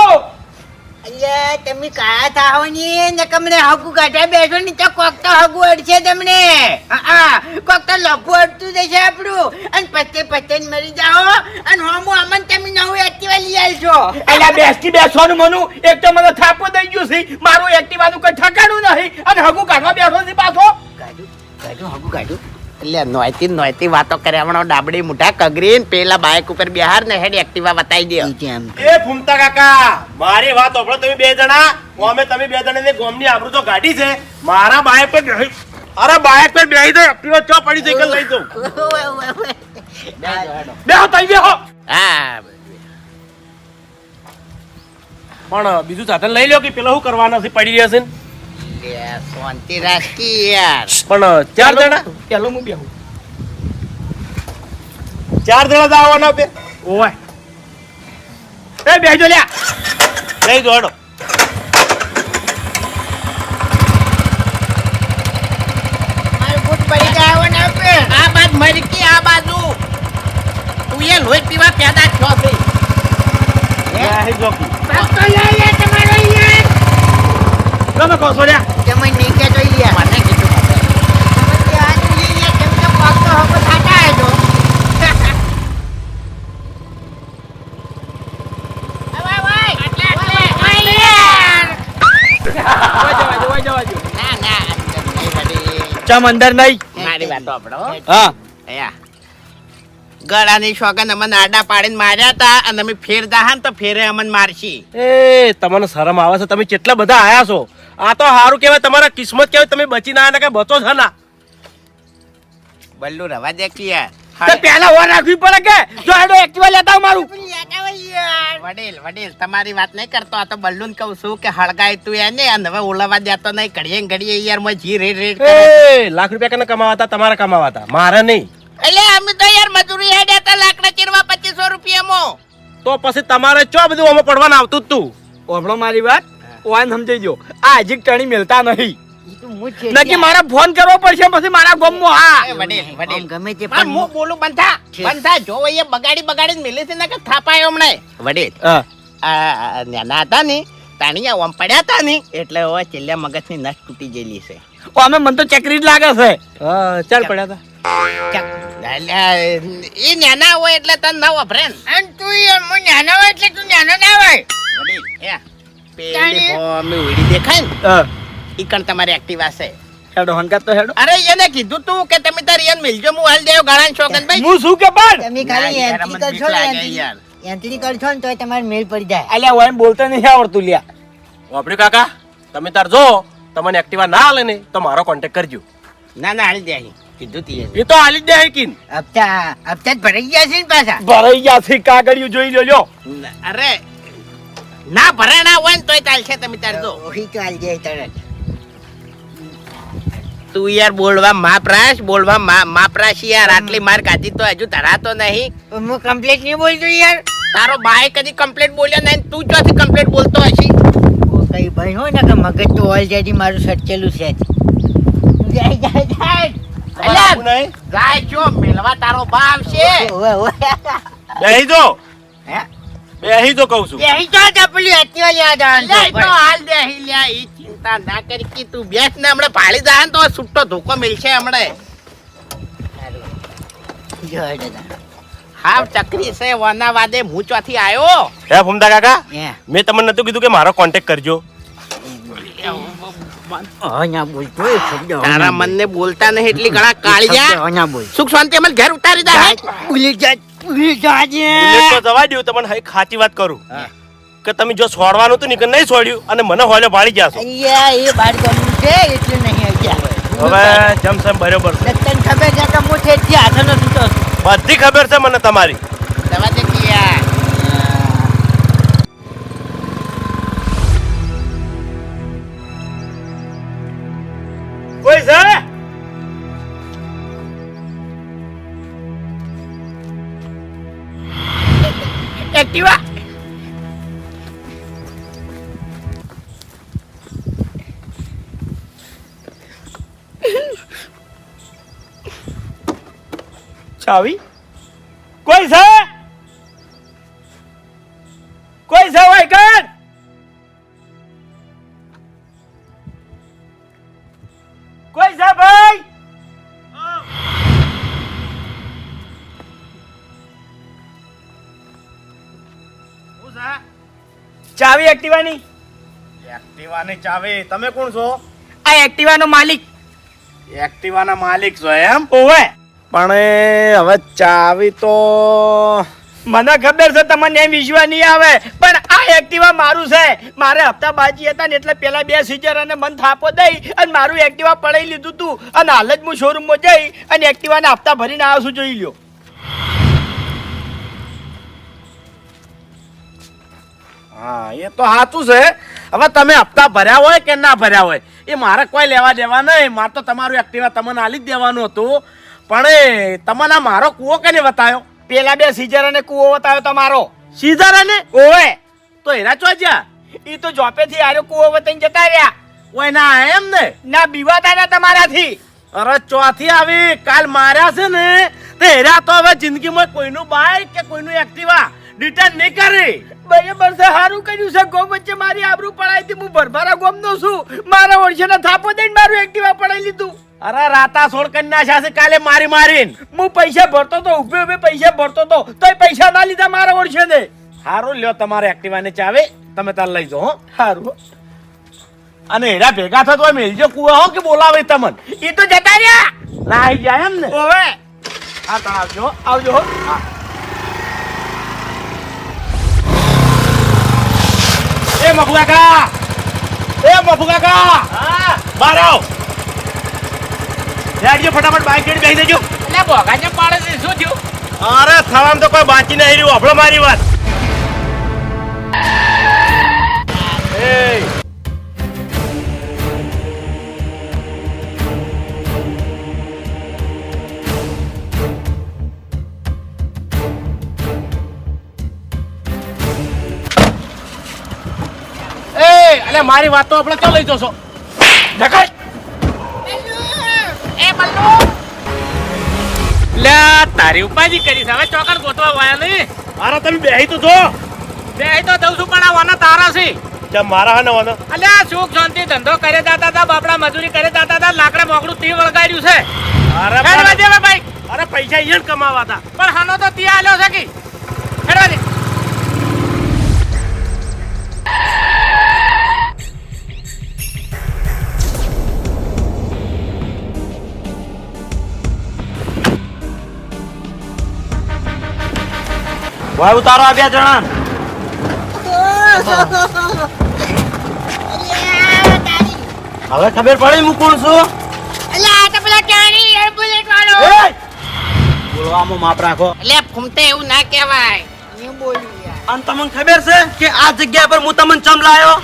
અલ્યા તમે કાયા થાઓ ની ને કમને હગુ કાઢા બેઠો ની તો કોક તો હગુ અડશે તમને હા કોક તો લફુ અડતું જશે આપણું અને પત્તે મરી જાઓ અને હોમો અમન તમે નવું એક્ટિવા લઈ આવશો. અલ્યા બેસતી બેસવાનું મનું એક તો મને થાપો દઈ ગયું છે મારું એક્ટિવાનું કોઈ ઠકાણું નહીં અને હગું કાઢવા બેઠો છે પાછો કાઢું હગુ કાઢું. એટલે નોયતી વાતો કરે હમણાં ડાબડી મુઠા કગરીન પેલા બાઇક ઉપર બિહાર ને હેડ એક્ટિવા બતાવી દે. એ ફૂમતા કાકા મારી વાત સાંભળો તમે બે જણા અમે તમે બે જણા ગોમની આબરૂ તો ગાડી છે મારા બાઇક પર બેહી અરે બાઇક પર બેહી દો એક્ટિવા ચો પડી છે કે લઈ દઉં બેહો તઈ બેહો હા પણ બીજું સાધન લઈ લો કે પેલો શું કરવાના છે પડી રહ્યા છે ને? લે, શાંતિ રાખી યાર. પણ ચાર જણા પેલો હું બેહું ચાર જણા જ આવવાના બે ઓય એ બેહજો લ્યા લઈ દો હડો મારું બૂટ પડી ગયા ને આપે આ બાદ મરકી આ બાજુ તું એ લોહી પીવા પેદા થયો છે. બેહી જોકી પક્કો લઈ લે તમારો યાર તમે કહો છો લ્યા તમે નીચે તો યાર મને કીધું તમે ત્યાં લઈ લે તમે તો પક્કો હગુ થાતા હજો. ના ના નહીં વડીલ. ચમ અંદર નહીં મારી વાતો આપણો હા અયા ગળાની શોગન અમને આડા પાડીને માર્યા હતા અને અમે ફેર દાહન તો ફેરે અમને મારશી. એ તમને શરમ આવે છે તમે કેટલા બધા આયા છો આ તો સારું કહેવાય તમારા કિસ્મત કહેવાય તમે બચીને આયા ને કઈ બચો છો ના બલ્લુ રવા દે કે યાર. તે પહેલા વાર રાખવી પડે કે જો હેડો એક્ટિવા લેતા આવ મારું વડીલ વડીલ તમારી વાત નહીં કરતો આ તો બલ્લુ કહું છું કે હળગાય તું એને અને હવે ઓલવા દેતો નહીં ઘડીએ ને ઘડીએ યાર માં જી રેડ રેડ કરે. એ લાખ રૂપિયા કને કમાવાતા તમારે કમાવાતા મારે નહીં એટલે અમે તો યાર મજૂરી હેડ્યા હતા લાકડા ચીરવા 2500 રૂપિયામાં. તો પછી તમારે ચો બધું આમાં પડવાનું આવતું જ તું ઓભળો મારી વાત ઓન સમજી જો આ હજી ટણી મેલતા નહીં નકી મારે ફોન કરવો પડશે પછી મારા ગોમમાં હા એ વડીલ વડીલ ગમે તે પણ હું બોલું બંધા જો એ બગાડી મિલે છે ને કે થાપાયો હમણાં વડીલ હા આ નાના હતા ને તાણીયા ઓમ પડ્યા હતા ને એટલે હવે છેલ્લે મગજની નસ તૂટી ગયેલી છે. ઓ અમે મને તો ચકરી જ લાગે છે હા ચાલ પડ્યા અલ્યા, એ નાના હોય એટલે તને ના વપરે ને. અને તું યાર હું નાનો હોય એટલે તું નાનો ના હોય. વડીલ એ પેલી હોમી ઉડી દેખાય ને હા ઈ કણ તમારી એક્ટિવા છે. હેડો હંકાત તો હેડો અરે એને કીધું તું કે તમે તારી એન મિલજો હું હાલ દેવ ગાળાન શોગન ભાઈ. હું શું કે પણ તમે ખાલી યાર, એન્ટ્રી અમને કરશો બીક ને લાગે યાર. એન્ટ્રી કરશો ને તો તમારે મેલ પડી જાય. અલ્યા ઓય બોલતા નહીં આવડતું લ્યા વાપરી કાકા તમે તાર જો તમને એક્ટિવા ના હાલે ને તો મારો કોન્ટેક્ટ કરજો ના ના હાલ દે અહીં. કીધું તી એને. એ તો હાલી જ દે કિન હપ્તા જ ભરાઈ ગયા છે ને પાછા. ભરાઈ ગયા છે કાગળિયું જોઈ લ્યો અરે ના ભરાણા હોય ને તોય ચાલશે તમે તાર જો. ઓહી તો હાલ જાય તરત. તું યાર બોલવા માપરાશ યાર આટલી માર ખાધી તો હજુ ધરાતો નહીં. હું કમ્પ્લીટ નહીં બોલતો યાર. તારો ભાઈ કદી કમ્પ્લેટ બોલ્યો નહીં તું ચોથી કમ્પ્લેટ બોલતો હશી. કઈ ભાઈ હોય ને કે મગજ તો ઓલરેડી મારું સટકેલું છે જ. જાય. અલ્યા, જાય છો મેલવા તારો બાપ છે. ઓવે, ઓવે. બેહી જો હે? બેહી જો કહું છું બેહી તો જ પેલી એક્ટિવા લેવા જવાનું અલ્યા, છે ઈ તો હાલ દે અહીં લ્યા ઈ ચિંતા ના કરી કે તું બેસ ને હમણાં ભાળી જાય ને તો છૂટો ધોકો મિલશે હમણાં. જો દાદા. હાવ ચકરી છે વના વાદે હું ચોથી આયો. હે ફૂમતા કાકા હે. મેં તમને નતું કીધું કે મારો કોન્ટેક્ટ કરજો ના બોલતો એ શબ્દ તારા મનને બોલતા નહીં એટલી ઘણા કાળિયા ના બોલ. સુખ શાંતિ અમલ ઘેર ઉતારી દે હાલ. ભૂલી જાજે. બુલેટ તો જવા દ્યો તમને હવે ખાચી વાત કરું કે તમે જો છોડવાનું હતું ને કે નહીં છોડ્યું અને મને હોલે ભાળી ગયા છો અહીંયા એ બાર ગમનું છે એટલે નહીં આવી ગયા. હવે જેમ સેમ બરોબર છે તને ખબર છે કે હું ઠેઠથી હાથનો સૂતો છું. બધી ખબર છે મને તમારી દવા દે કે યાર. કોઈ છે એક્ટિવા. ચાવી કોઈ છે? કોઈ છે વાયકન? કોઈ છે ભાઈ? ચાવી એક્ટિવાની. એક્ટિવાની ચાવી. તમે કોણ છો? આ એક્ટિવાનો માલિક. એક્ટિવાના માલિક છો એમ? ઓવે. પણ હવે ચાવી તો મને ખબર છે તમને એમ વિશ્વાસ નહીં આવે, પણ આ એક્ટિવા મારું છે. મારે હપ્તા બાજી હતા ને એટલે પેલા 2 સીઝર અને મન થાપો દઈ અને મારું એક્ટિવા પડાઈ લીધું તું, અને હાલ જ હું શોરૂમમાં જઈ અને એક્ટિવાના હપ્તા ભરીને આવ્યો છું. જોઈ લ્યો. હા એ તો સાચું છે. હવે તમે હપ્તા ભર્યા હોય કે ના ભર્યા હોય એ મારે કોઈ લેવા દેવા નહીં. મારે તો તમારું એક્ટિવા તમને આલી જ દેવાનું હતું. પણ એ તમને મારો કૂવો કેને બતાવ્યો? પેલા 2 સીઝર અને કૂવો બતાવ્યો તમારો. સીધા ને ઓવે. તો એના ચોજ્યા એ તો જોપેથી આર્યો કૂવો વતાઈને જતા રહ્યા. ઓય ના એમ ને? ના બીવાતા ના તમારાથી. અરે ચોથી આવી કાલ માર્યા છે ને તે હેરા તો હવે જિંદગીમાં કોઈનું બાઈક કે કોઈનું એક્ટિવા રિટર્ન નહીં કરે. બરાબર છે, સારું કર્યું છે. ગોમ વચ્ચે મારી આબરૂ પડાઈ હતી. હું ભરભરા ગોમનો છું. મારા ઓળશેના થાપો દઈને મારું એક્ટિવા પડાઈ લીધું. અરે રાતા સોળ કરી નાખ્યા છે કાલે મારી મારીને. હું પૈસા ભરતો તો, ઉભે ઉભે પૈસા ભરતો તો, તોય પૈસા ના લીધા મારા ઓળશે ને. સારું લ્યો તમારે એક્ટિવાને ચાવી તમે તાર લઈ જાઓ. હો સારું. અને હેરા ભેગા થતો મેલજો કુવા હો કે બોલાવે તમને. એ તો જતા રહ્યા. ના આવી જાય એમ ને? ઓવે. હા તો આવજો. આવજો. હા. એ મફુ કાકા, એ મફુ કાકા, બહાર આવો. રેડજો ફટાફટ બાઈક લઈને બેસી દેજો. એટલે ભોગા છે પાડે છે, શું થયું? અરે થવામાં તો કોઈ બાકી નહીં રહ્યું. આપણો મારી વાત. એ અલે મારી વાત તો આપણે ક્યાં લઈ જશો? ઢકાય. એ બલ્લુ લે તારી ઉપાધિ કરી છે. હવે ચોકડ ગોતવા વાયા નહીં. અરે તમે બેહી તો જો. બે તો દઉં છું પણ આ વાના તારા છે. કેમ મારા હને વાનો? અલ્યા સુખ શાંતિ ધંધો કરે જતા હતા, બાપડા મજૂરી કરે જતા હતા, લાકડા મોકળું તી વળગાડ્યું છે. અરે હેડવા દે હવે ભાઈ. અરે પૈસા અહીંયા જ કમાવા હતા. પણ હાનો તો તી આલ્યો છે કે હેડવા દે. ભાઈ ઉતારો આ 2 જણા. હવે ખબર પડી હું કોણ છું? અલ્યા આ તો પેલા ક્યાંની એમ્બ્યુલન્સ વાળો. બોલવામાં માપ રાખો. અલ્યા ફૂમતે એવું ના કહેવાય. હું બોલું યાર. અને તમને ખબર છે કે આ જગ્યા પર હું તમને ચમ લાયો?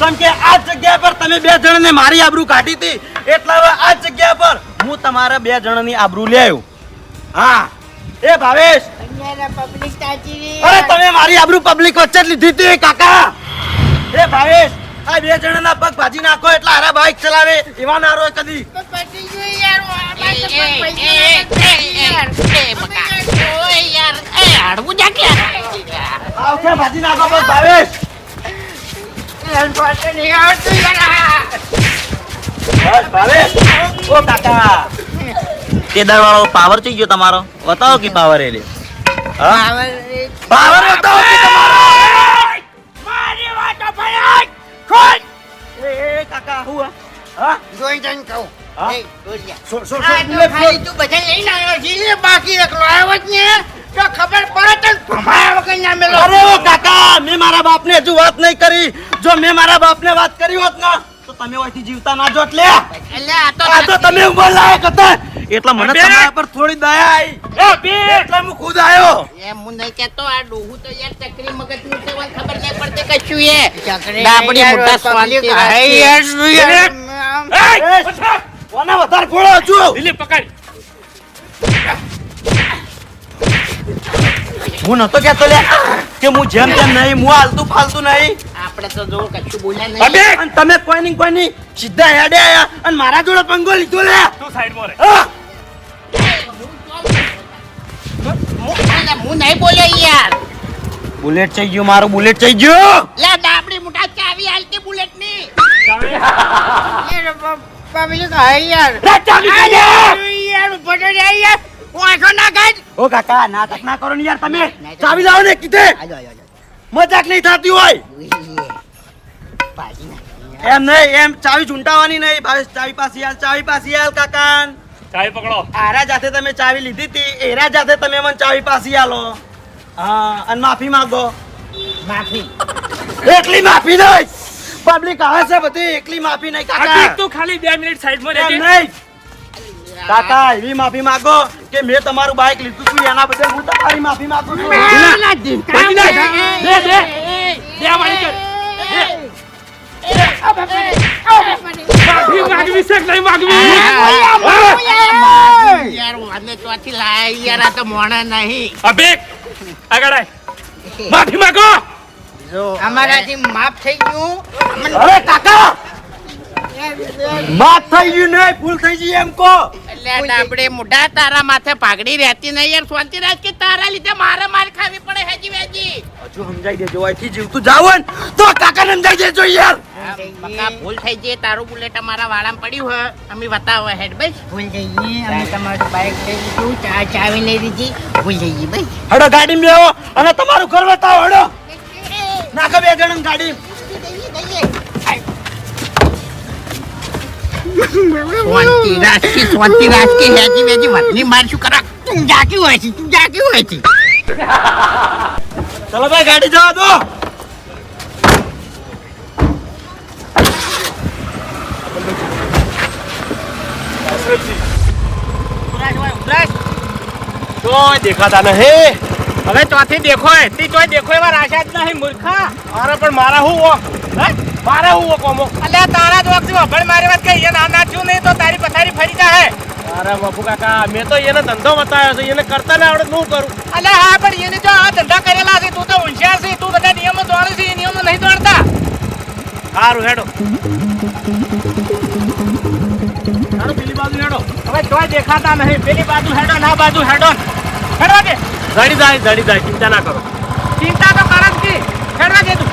ચમ કે આ જગ્યા પર તમે 2 જણાને મારી આબરૂ કાઢી હતી એટલે હવે આ જગ્યા પર હું તમારા 2 જણાની આબરૂ લેયો. હા એ ભાવેશ, અહીંયા પબ્લિક તાચી રહી. અરે તમે મારી આબરૂ પબ્લિક વચ્ચે જ લીધી હતી કાકા. એ ભાવેશ, આ 2 જણાના પગ ભાજી નાખો એટલે આરા બાઈક ચલાવે એવા ના રોય કદી. પટી ગયું યાર. આ બાજુ પણ પૈસા આવશે ભાજી નાખો પગ ભાવેશ. નહીં આવડતું યાર. બસ ભાવેશ. ઓ કાકા, કેદાર વાળો પાવર ચઈ ગયો તમારો? બતાવો કે પાવર એ લે. પાવર બતાવો કે તમારો. મારી વાતો ભરાય. ખોલ. એ કાકા હું હા જોઈ જઈને કહું. હા? એ, દોરિયા. સો સો આ તો ખાલી તું બધા લઈને આવ્યો છે ને, બાકી એકલો આવ્યો જ ને તો ખબર પડે તો ભમાયા વગર ના મેલો. અરે ઓ કાકા, મેં મારા બાપને હજુ વાત નહીં કરી. જો મેં મારા બાપને વાત કરી હોત ને તો તમે ઓયથી જીવતા ના જોત. લે અલ્યા આ તો તમે ઉભા લાયક હતા એટલે મને બે. તમારા પર થોડી દયા આવી. એટલે હું ખુદ આવ્યો. એમ હું નહીં કહેતો, આ ડોહું તો યાર ચકરી મગજનું છે, મને ખબર નહીં પડતી કશું એ. ડાબડી મોટા શાંતિ રહે. કોને વધારે ફોડો છું? દિલીપ પકડ. હું નતો કહેતો લે કે હું જેમ તેમ નહીં, હું હાલતું ફાલતું નહીં. આપણે તો જો કશું બોલ્યા નહીં. અબે અને તમે કોઈ નહીં સીધા હેડે આયા અને મારા જોડે પંગો લીધો લે. તું સાઈડમાં રહે. હા. હું નહીં બોલ્યો યાર. બુલેટ થઈ ગયું, મારું બુલેટ થઈ ગયું. લે ડાબડી મોટા ચાવી હાલતી બુલેટ ની. પબ્લિક હા યાર લે ચાવી કાઢે. યાર ફોટો લે યાર વાંચો ના કાઢ. ઓ કાકા નાટક ના કરો ને યાર તમે. ચાવી લાવો ને કીધે. આજો આજો મજાક નહીં થતી હોય. પાછી ના એમ નહીં, એમ ચાવી ઝૂંટાવાની નહીં. ભાઈ ચાવી પાછી હાલ, ચાવી પાછી હાલ કાકા. ચાવી પકડો. આરા જાતે તમે ચાવી લીધી હતી, એરા જાતે તમે મને ચાવી પાછી આલો. હા અને માફી માંગો. માફી એકલી માફી નહીં. પબ્લિક આવે છે બધી, એકલી માફી નહીં કાકા. અભિક તું ખાલી 2 મિનિટ સાઈડમાં એમ રહેજે. નહીં કાકા, એવી માફી માંગો કે મેં તમારું બાઇક લીધું હતું એના બદલે હું તમારી માફી માંગુ છું. બચી ના. દે દે. દે આ મારી કર. માફી માંગવી છે કે નહીં માંગવી? યાર વાને ચોથી લાય યાર આ તો મોણા નહીં. અભિક આગળ આય. માફી માંગો. અમારાથી માફ થઈ ગયું અરે કાકા, માફ થઈ ગયું નહીં, ભૂલ થઈ ગઈ એમ કહો. એટલે ડાબડે મોઢા તારા માથે પાઘડી રહેતી નહીં યાર. શાંતિ રાખ કે તારા લીધે મારે માર ખાવી પડે હેજી વેજી. હજુ સમજાઈ દેજો, અહીંથી જીવતું જાવ ને તો કાકાને સમજાઈ દેજો યાર. બકા ભૂલ થઈ ગઈ. તારું બુલેટ અમારા વાળામાં પડ્યું હોય અમે બતાવો હેડ બસ. ભૂલ થઈ ગઈ અમે તમારું બાઇક લઈ લીધું ચાવી લઈ લીધી ભૂલ થઈ ગઈ ભાઈ હડો ગાડી માં આવો અને તમારું ઘર બતાવો. હડો નાખો 2 જણ ગાડી. શાંતિ રાખ કે હેજી વેજી વતની માર શું કરા. તું જાક્યું હોય છે, તું જાક્યું હોય છે. ચલો ભાઈ ગાડી જવા દો. કોઈ દેખાતા નહીં. હવે ચોથી દેખો તી ચોય દેખો એવા રાશા જ નહીં મૂર્ખા. અરે પણ મારા હું વોક. મારા હું વોક ઓમો. અલ્યા તારા જ વખત વભળ મારી વાત કઈ ના નાચ્યું નહીં તો તારી પથારી ફરી જાય. અરે બાપુ કાકા મેં તો એને ધંધો બતાવ્યો છે, એને કરતા ને આવડે હું કરું. અલ્યા હા પણ એને જો આ ધંધા કરેલા છે તું તો હોશિયાર છે. તું બધા નિયમો દોડે છે, એ નિયમો નહીં દોડતા. સારું હેડો. હેડો પેલી બાજુ હેડો. હવે ચોય દેખાતા નહીં. પેલી બાજુ હેડો ના બાજુ હેડો. હેડવા દે. જડી જાય ચિંતા ના કરો. ચિંતા તો કરમ કી. હેડવા દે તું.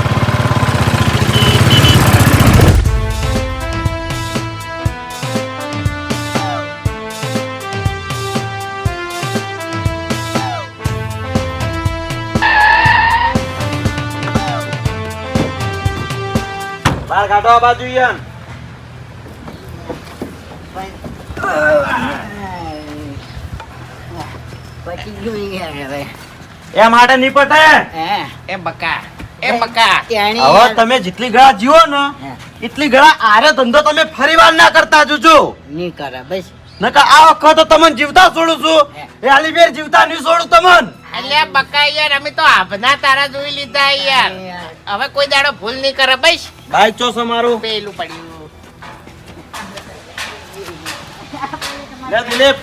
બહાર કાઢો આ બાજુ યાર. પછી ગયું યાર હવે એ માટે નહીં પટે. એ બકા એ બકા. હવે તમે જેટલી ગળા જીવો ને એટલી ગળા આરે ધંધો તમે ફરીવાર ના કરતા જોજો. નહીં કરે બસ નકા આ વખત તો તમને જીવતા છોડું છું. એ આલીબેર જીવતા નહીં છોડું તમને. અલ્યા બકા યાર અમે તો આપના તારા જોઈ લીધા યાર. હવે કોઈ દાડો ભૂલ નહીં કરે બસ. બાઈક ચો છે મારું. પેલું પડ્યું. લે દિલીપ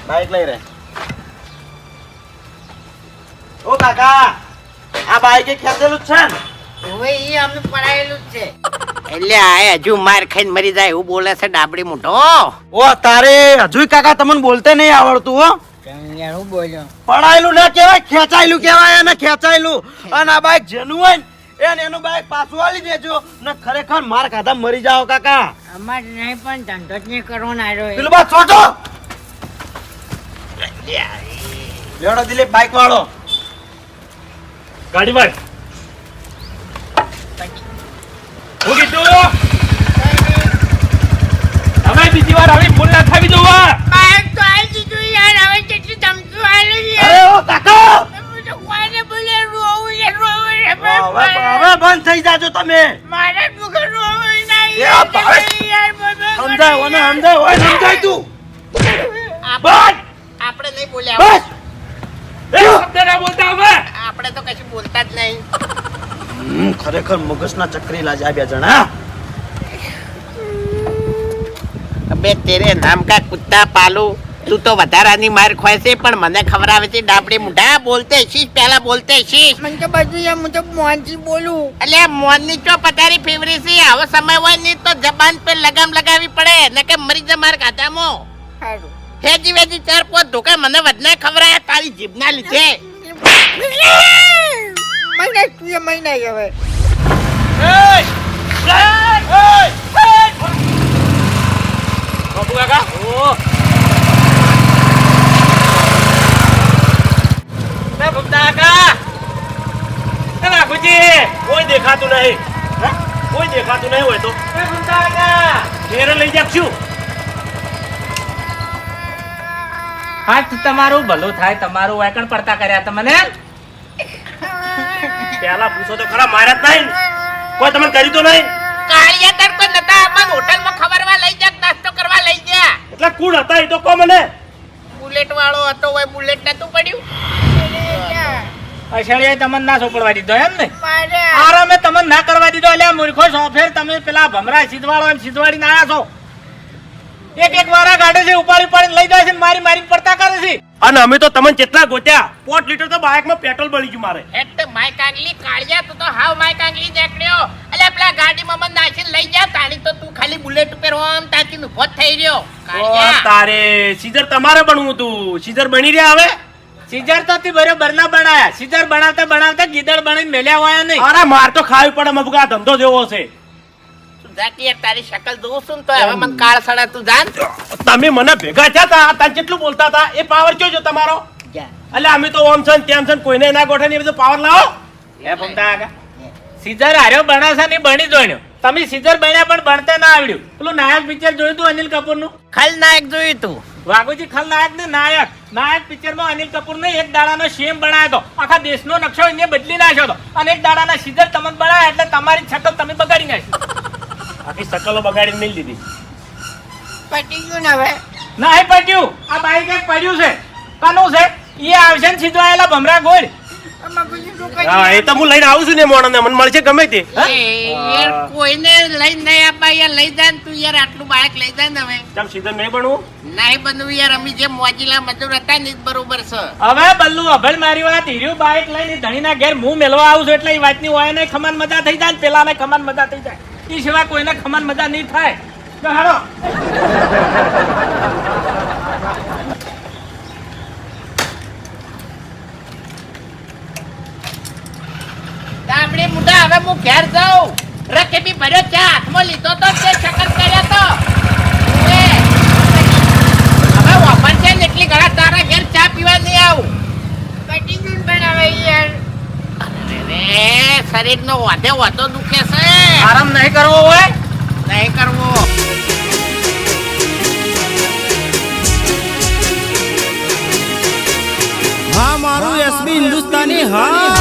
બાઈક લઈ રે. ઓ કાકા, આ બાઈક એ ખેંચેલું જ છે ને? હવે એ અમે પડાયેલું જ છે એટલે આ હજુ માર ખાઈને મરી જાય એવું બોલે છે ડાબડી મોટો. ઓ તારે હજુય કાકા તમને બોલતે નહીં આવડતું હો. યાર હું બોલ્યો પડાયેલું ના કહેવાય, ખેંચાયેલું કહેવાય. અને ખેંચાયેલું અને આ બાઈક જેનું હોય ને એને એનું બાઈક પાછું આલી દેજો ને ખરેખર માર ખાધા મરી જાઓ કાકા. અમારે નહીં પણ ધંધો જ નહીં કરવાનો આવ્યો પેલું બાદ છોટો લેડો દિલીપ બાઈક વાળો. ગાડી માં હું કીધું હવે બીજી વાર આવી ભૂલ ના થવી જોવા. બાઈક તો આવી દીધું યાર હવે કેટલી ધમકી આલી અરે ઓ કાકા, કોઈને બોલે રોવું છે હવે બંધ થઈ જાજો તમે. મારા મુખે રોવું નહીં એ આ ભાઈ. યાર સમજાય ઓને સમજાય ઓય સમજાય તું. આપણે આપણે નહીં બોલ્યા. બસ એ શબ્દ ના બોલતા હવે. આપણે તો કશું બોલતા જ નહીં. ખરેખર મગજના ચક્રી લાજા બે જણા. અબે તેરે નામ કા કુત્તા પાલુ તું તો વધારાની માર ખોય છે પણ મને ખવડાવે છે ડાબડી મુઢા બોલતે શીશ પહેલા બોલતે શીશ મને તો બધું યાર હું તો મોહનજી બોલું એટલે મોનની ચો પતારી ફેવરી છે આવો સમય હોય ને તો જબાન પર લગામ લગાવી પડે ને કે મરી જા માર ખાતામાં સારું હેજી વેજી 4-5 ધોકા મને વધને ખવડાયા તારી જીભના લીધે મહિના હવે બાપુ કાકા ઓ એ ભમતા કાકા એ બાપુજી કોઈ દેખાતું નહીં હે? કોઈ દેખાતું નહીં હોય તો એ ભમતા કાકા ઘેરે લઈ જાશું. હાથ તમારું ભલું થાય તમારું વાયકણ પડતા કર્યા તમને પહેલા પૂછો તો ખરા, માર્યા જ નહીં કોઈ તમને કર્યું તો નહીં. કાળિયા તડકો નતા આપણ હોટલમાં ખબરવા લઈ જા નાસ્તો કરવા લઈ જા એટલે કુણ હતા એ તો કહો મને. બુલેટ વાળો હતો હોય બુલેટ નતું પડ્યું અષાઢીએ તમને ના સોપડવા દીધો એમ ને મારે આરામે તમને ના કરવા દીધો એટલે મૂર્ખો સોફેર તમે પેલા ભમરા સિધવાળો એમ સિધવાડીને આયા છો એક વારા ગાડે છે ઉપાડી ઉપાડીને લઈ જાય છે ને મારી મારી પડતા કરે છે અને અમે તો તમને કેટલા ગોત્યા 5 લીટર તો બાઇકમાં પેટ્રોલ બળી ગયું મારે. હેટ માય કાંગલી કાળિયા તું તો હાવ માય કાંગલી નીકળ્યો એટલે પેલા ગાડીમાં મને નાખીને લઈ જા તાણી તો તું ખાલી બુલેટ ઉપર ઓમ તાકીને ઉભો જ થઈ રહ્યો ઓ કાળિયા તારે સીઝર તમારે બનવું હતું. સીઝર બની રહ્યા હવે. સીઝર તો તી બરોબર ના બનાયા સીઝર બનાવતા બનાવતા ગીદડ બનાવીને મેલ્યા હોય નહીં અરે માર તો ખાવી પડે મબુકા, ધંધો જેવો છે. જાતી યાર તારી શકલ જોઉં છું ને તો હવે મને કાળ સડા તું જાન તમે મને ભેગા થયા તા તમે કેટલું બોલતા હતા એ પાવર કયો છે તમારો? એટલે અમે તો ઓમ છે ને તેમ છે ને કોઈને ના ગોઠે ને એ બધો પાવર લાવો. એ ભમતા કાકા સીઝર હાર્યો બનાવશે ને બની જોણ્યો તમે સીઝર બન્યા પણ ભણતા ના આવડ્યું પેલું નાયક પિક્ચર જોયું તું અનિલ કપૂર નું ખલનાયક જોયું તું વાઘુજી ખલનાયક ને નાયક નાયક પિક્ચર માં અનિલ કપૂર ને એક દાડાનો સેમ બનાવ્યો હતો આખા દેશનો નકશો એને બદલી નાખ્યો હતો અને એક દાડાના સીઝર તમને બનાવ્યા એટલે તમારી શકલ તમે બગાડી નાખી આખી શકલો બગાડીને મેલી દીધી. પટી ગયું ને હવે ના એ પડ્યું આ બાઈક એક પડ્યું છે કાનું છે એ આવશે ને સીધવાયેલા ભમરા ગોળ હા એ તો હું લઈને આવું છું ને મોણને મને મળશે ગમે તે. યાર કોઈને લઈ નહીં આપા યાર લઈ જા ને તું યાર આટલું બાઈક લઈ જા ને હવે કેમ સીધર નહીં બનવું? નહીં બનવું યાર અમે જે મોજીલા મજૂર હતા ને એ જ બરોબર છે હવે બલ્લુ અભલ મારી વાત હીર્યું બાઈક લઈને ધણીના ઘેર હું મેલવા આવું છું એટલે એ વાતની હોય ને ખમાન મજા થઈ જાય ને પેલાને ખમાન મજા થઈ જાય એ સિવાય કોઈને ખમાન મજા નહીં થાય તો હાલો આપણે મુઢા હવે હું ઘેર જાઉં રકે બી ભર્યો ચા હાથમાં લીધો તો તે શકલ કર્યા તો હવે વાપર છે ને એટલી ઘણા તારા ઘેર ચા પીવા નહીં આવું પટી ગયું પણ હવે યાર અરે શરીરનો વાધે વાધો દુખે છે આરામ નહીં કરવો હોય નહીં કરવો હા મારું એસબી હિન્દુસ્તાની હા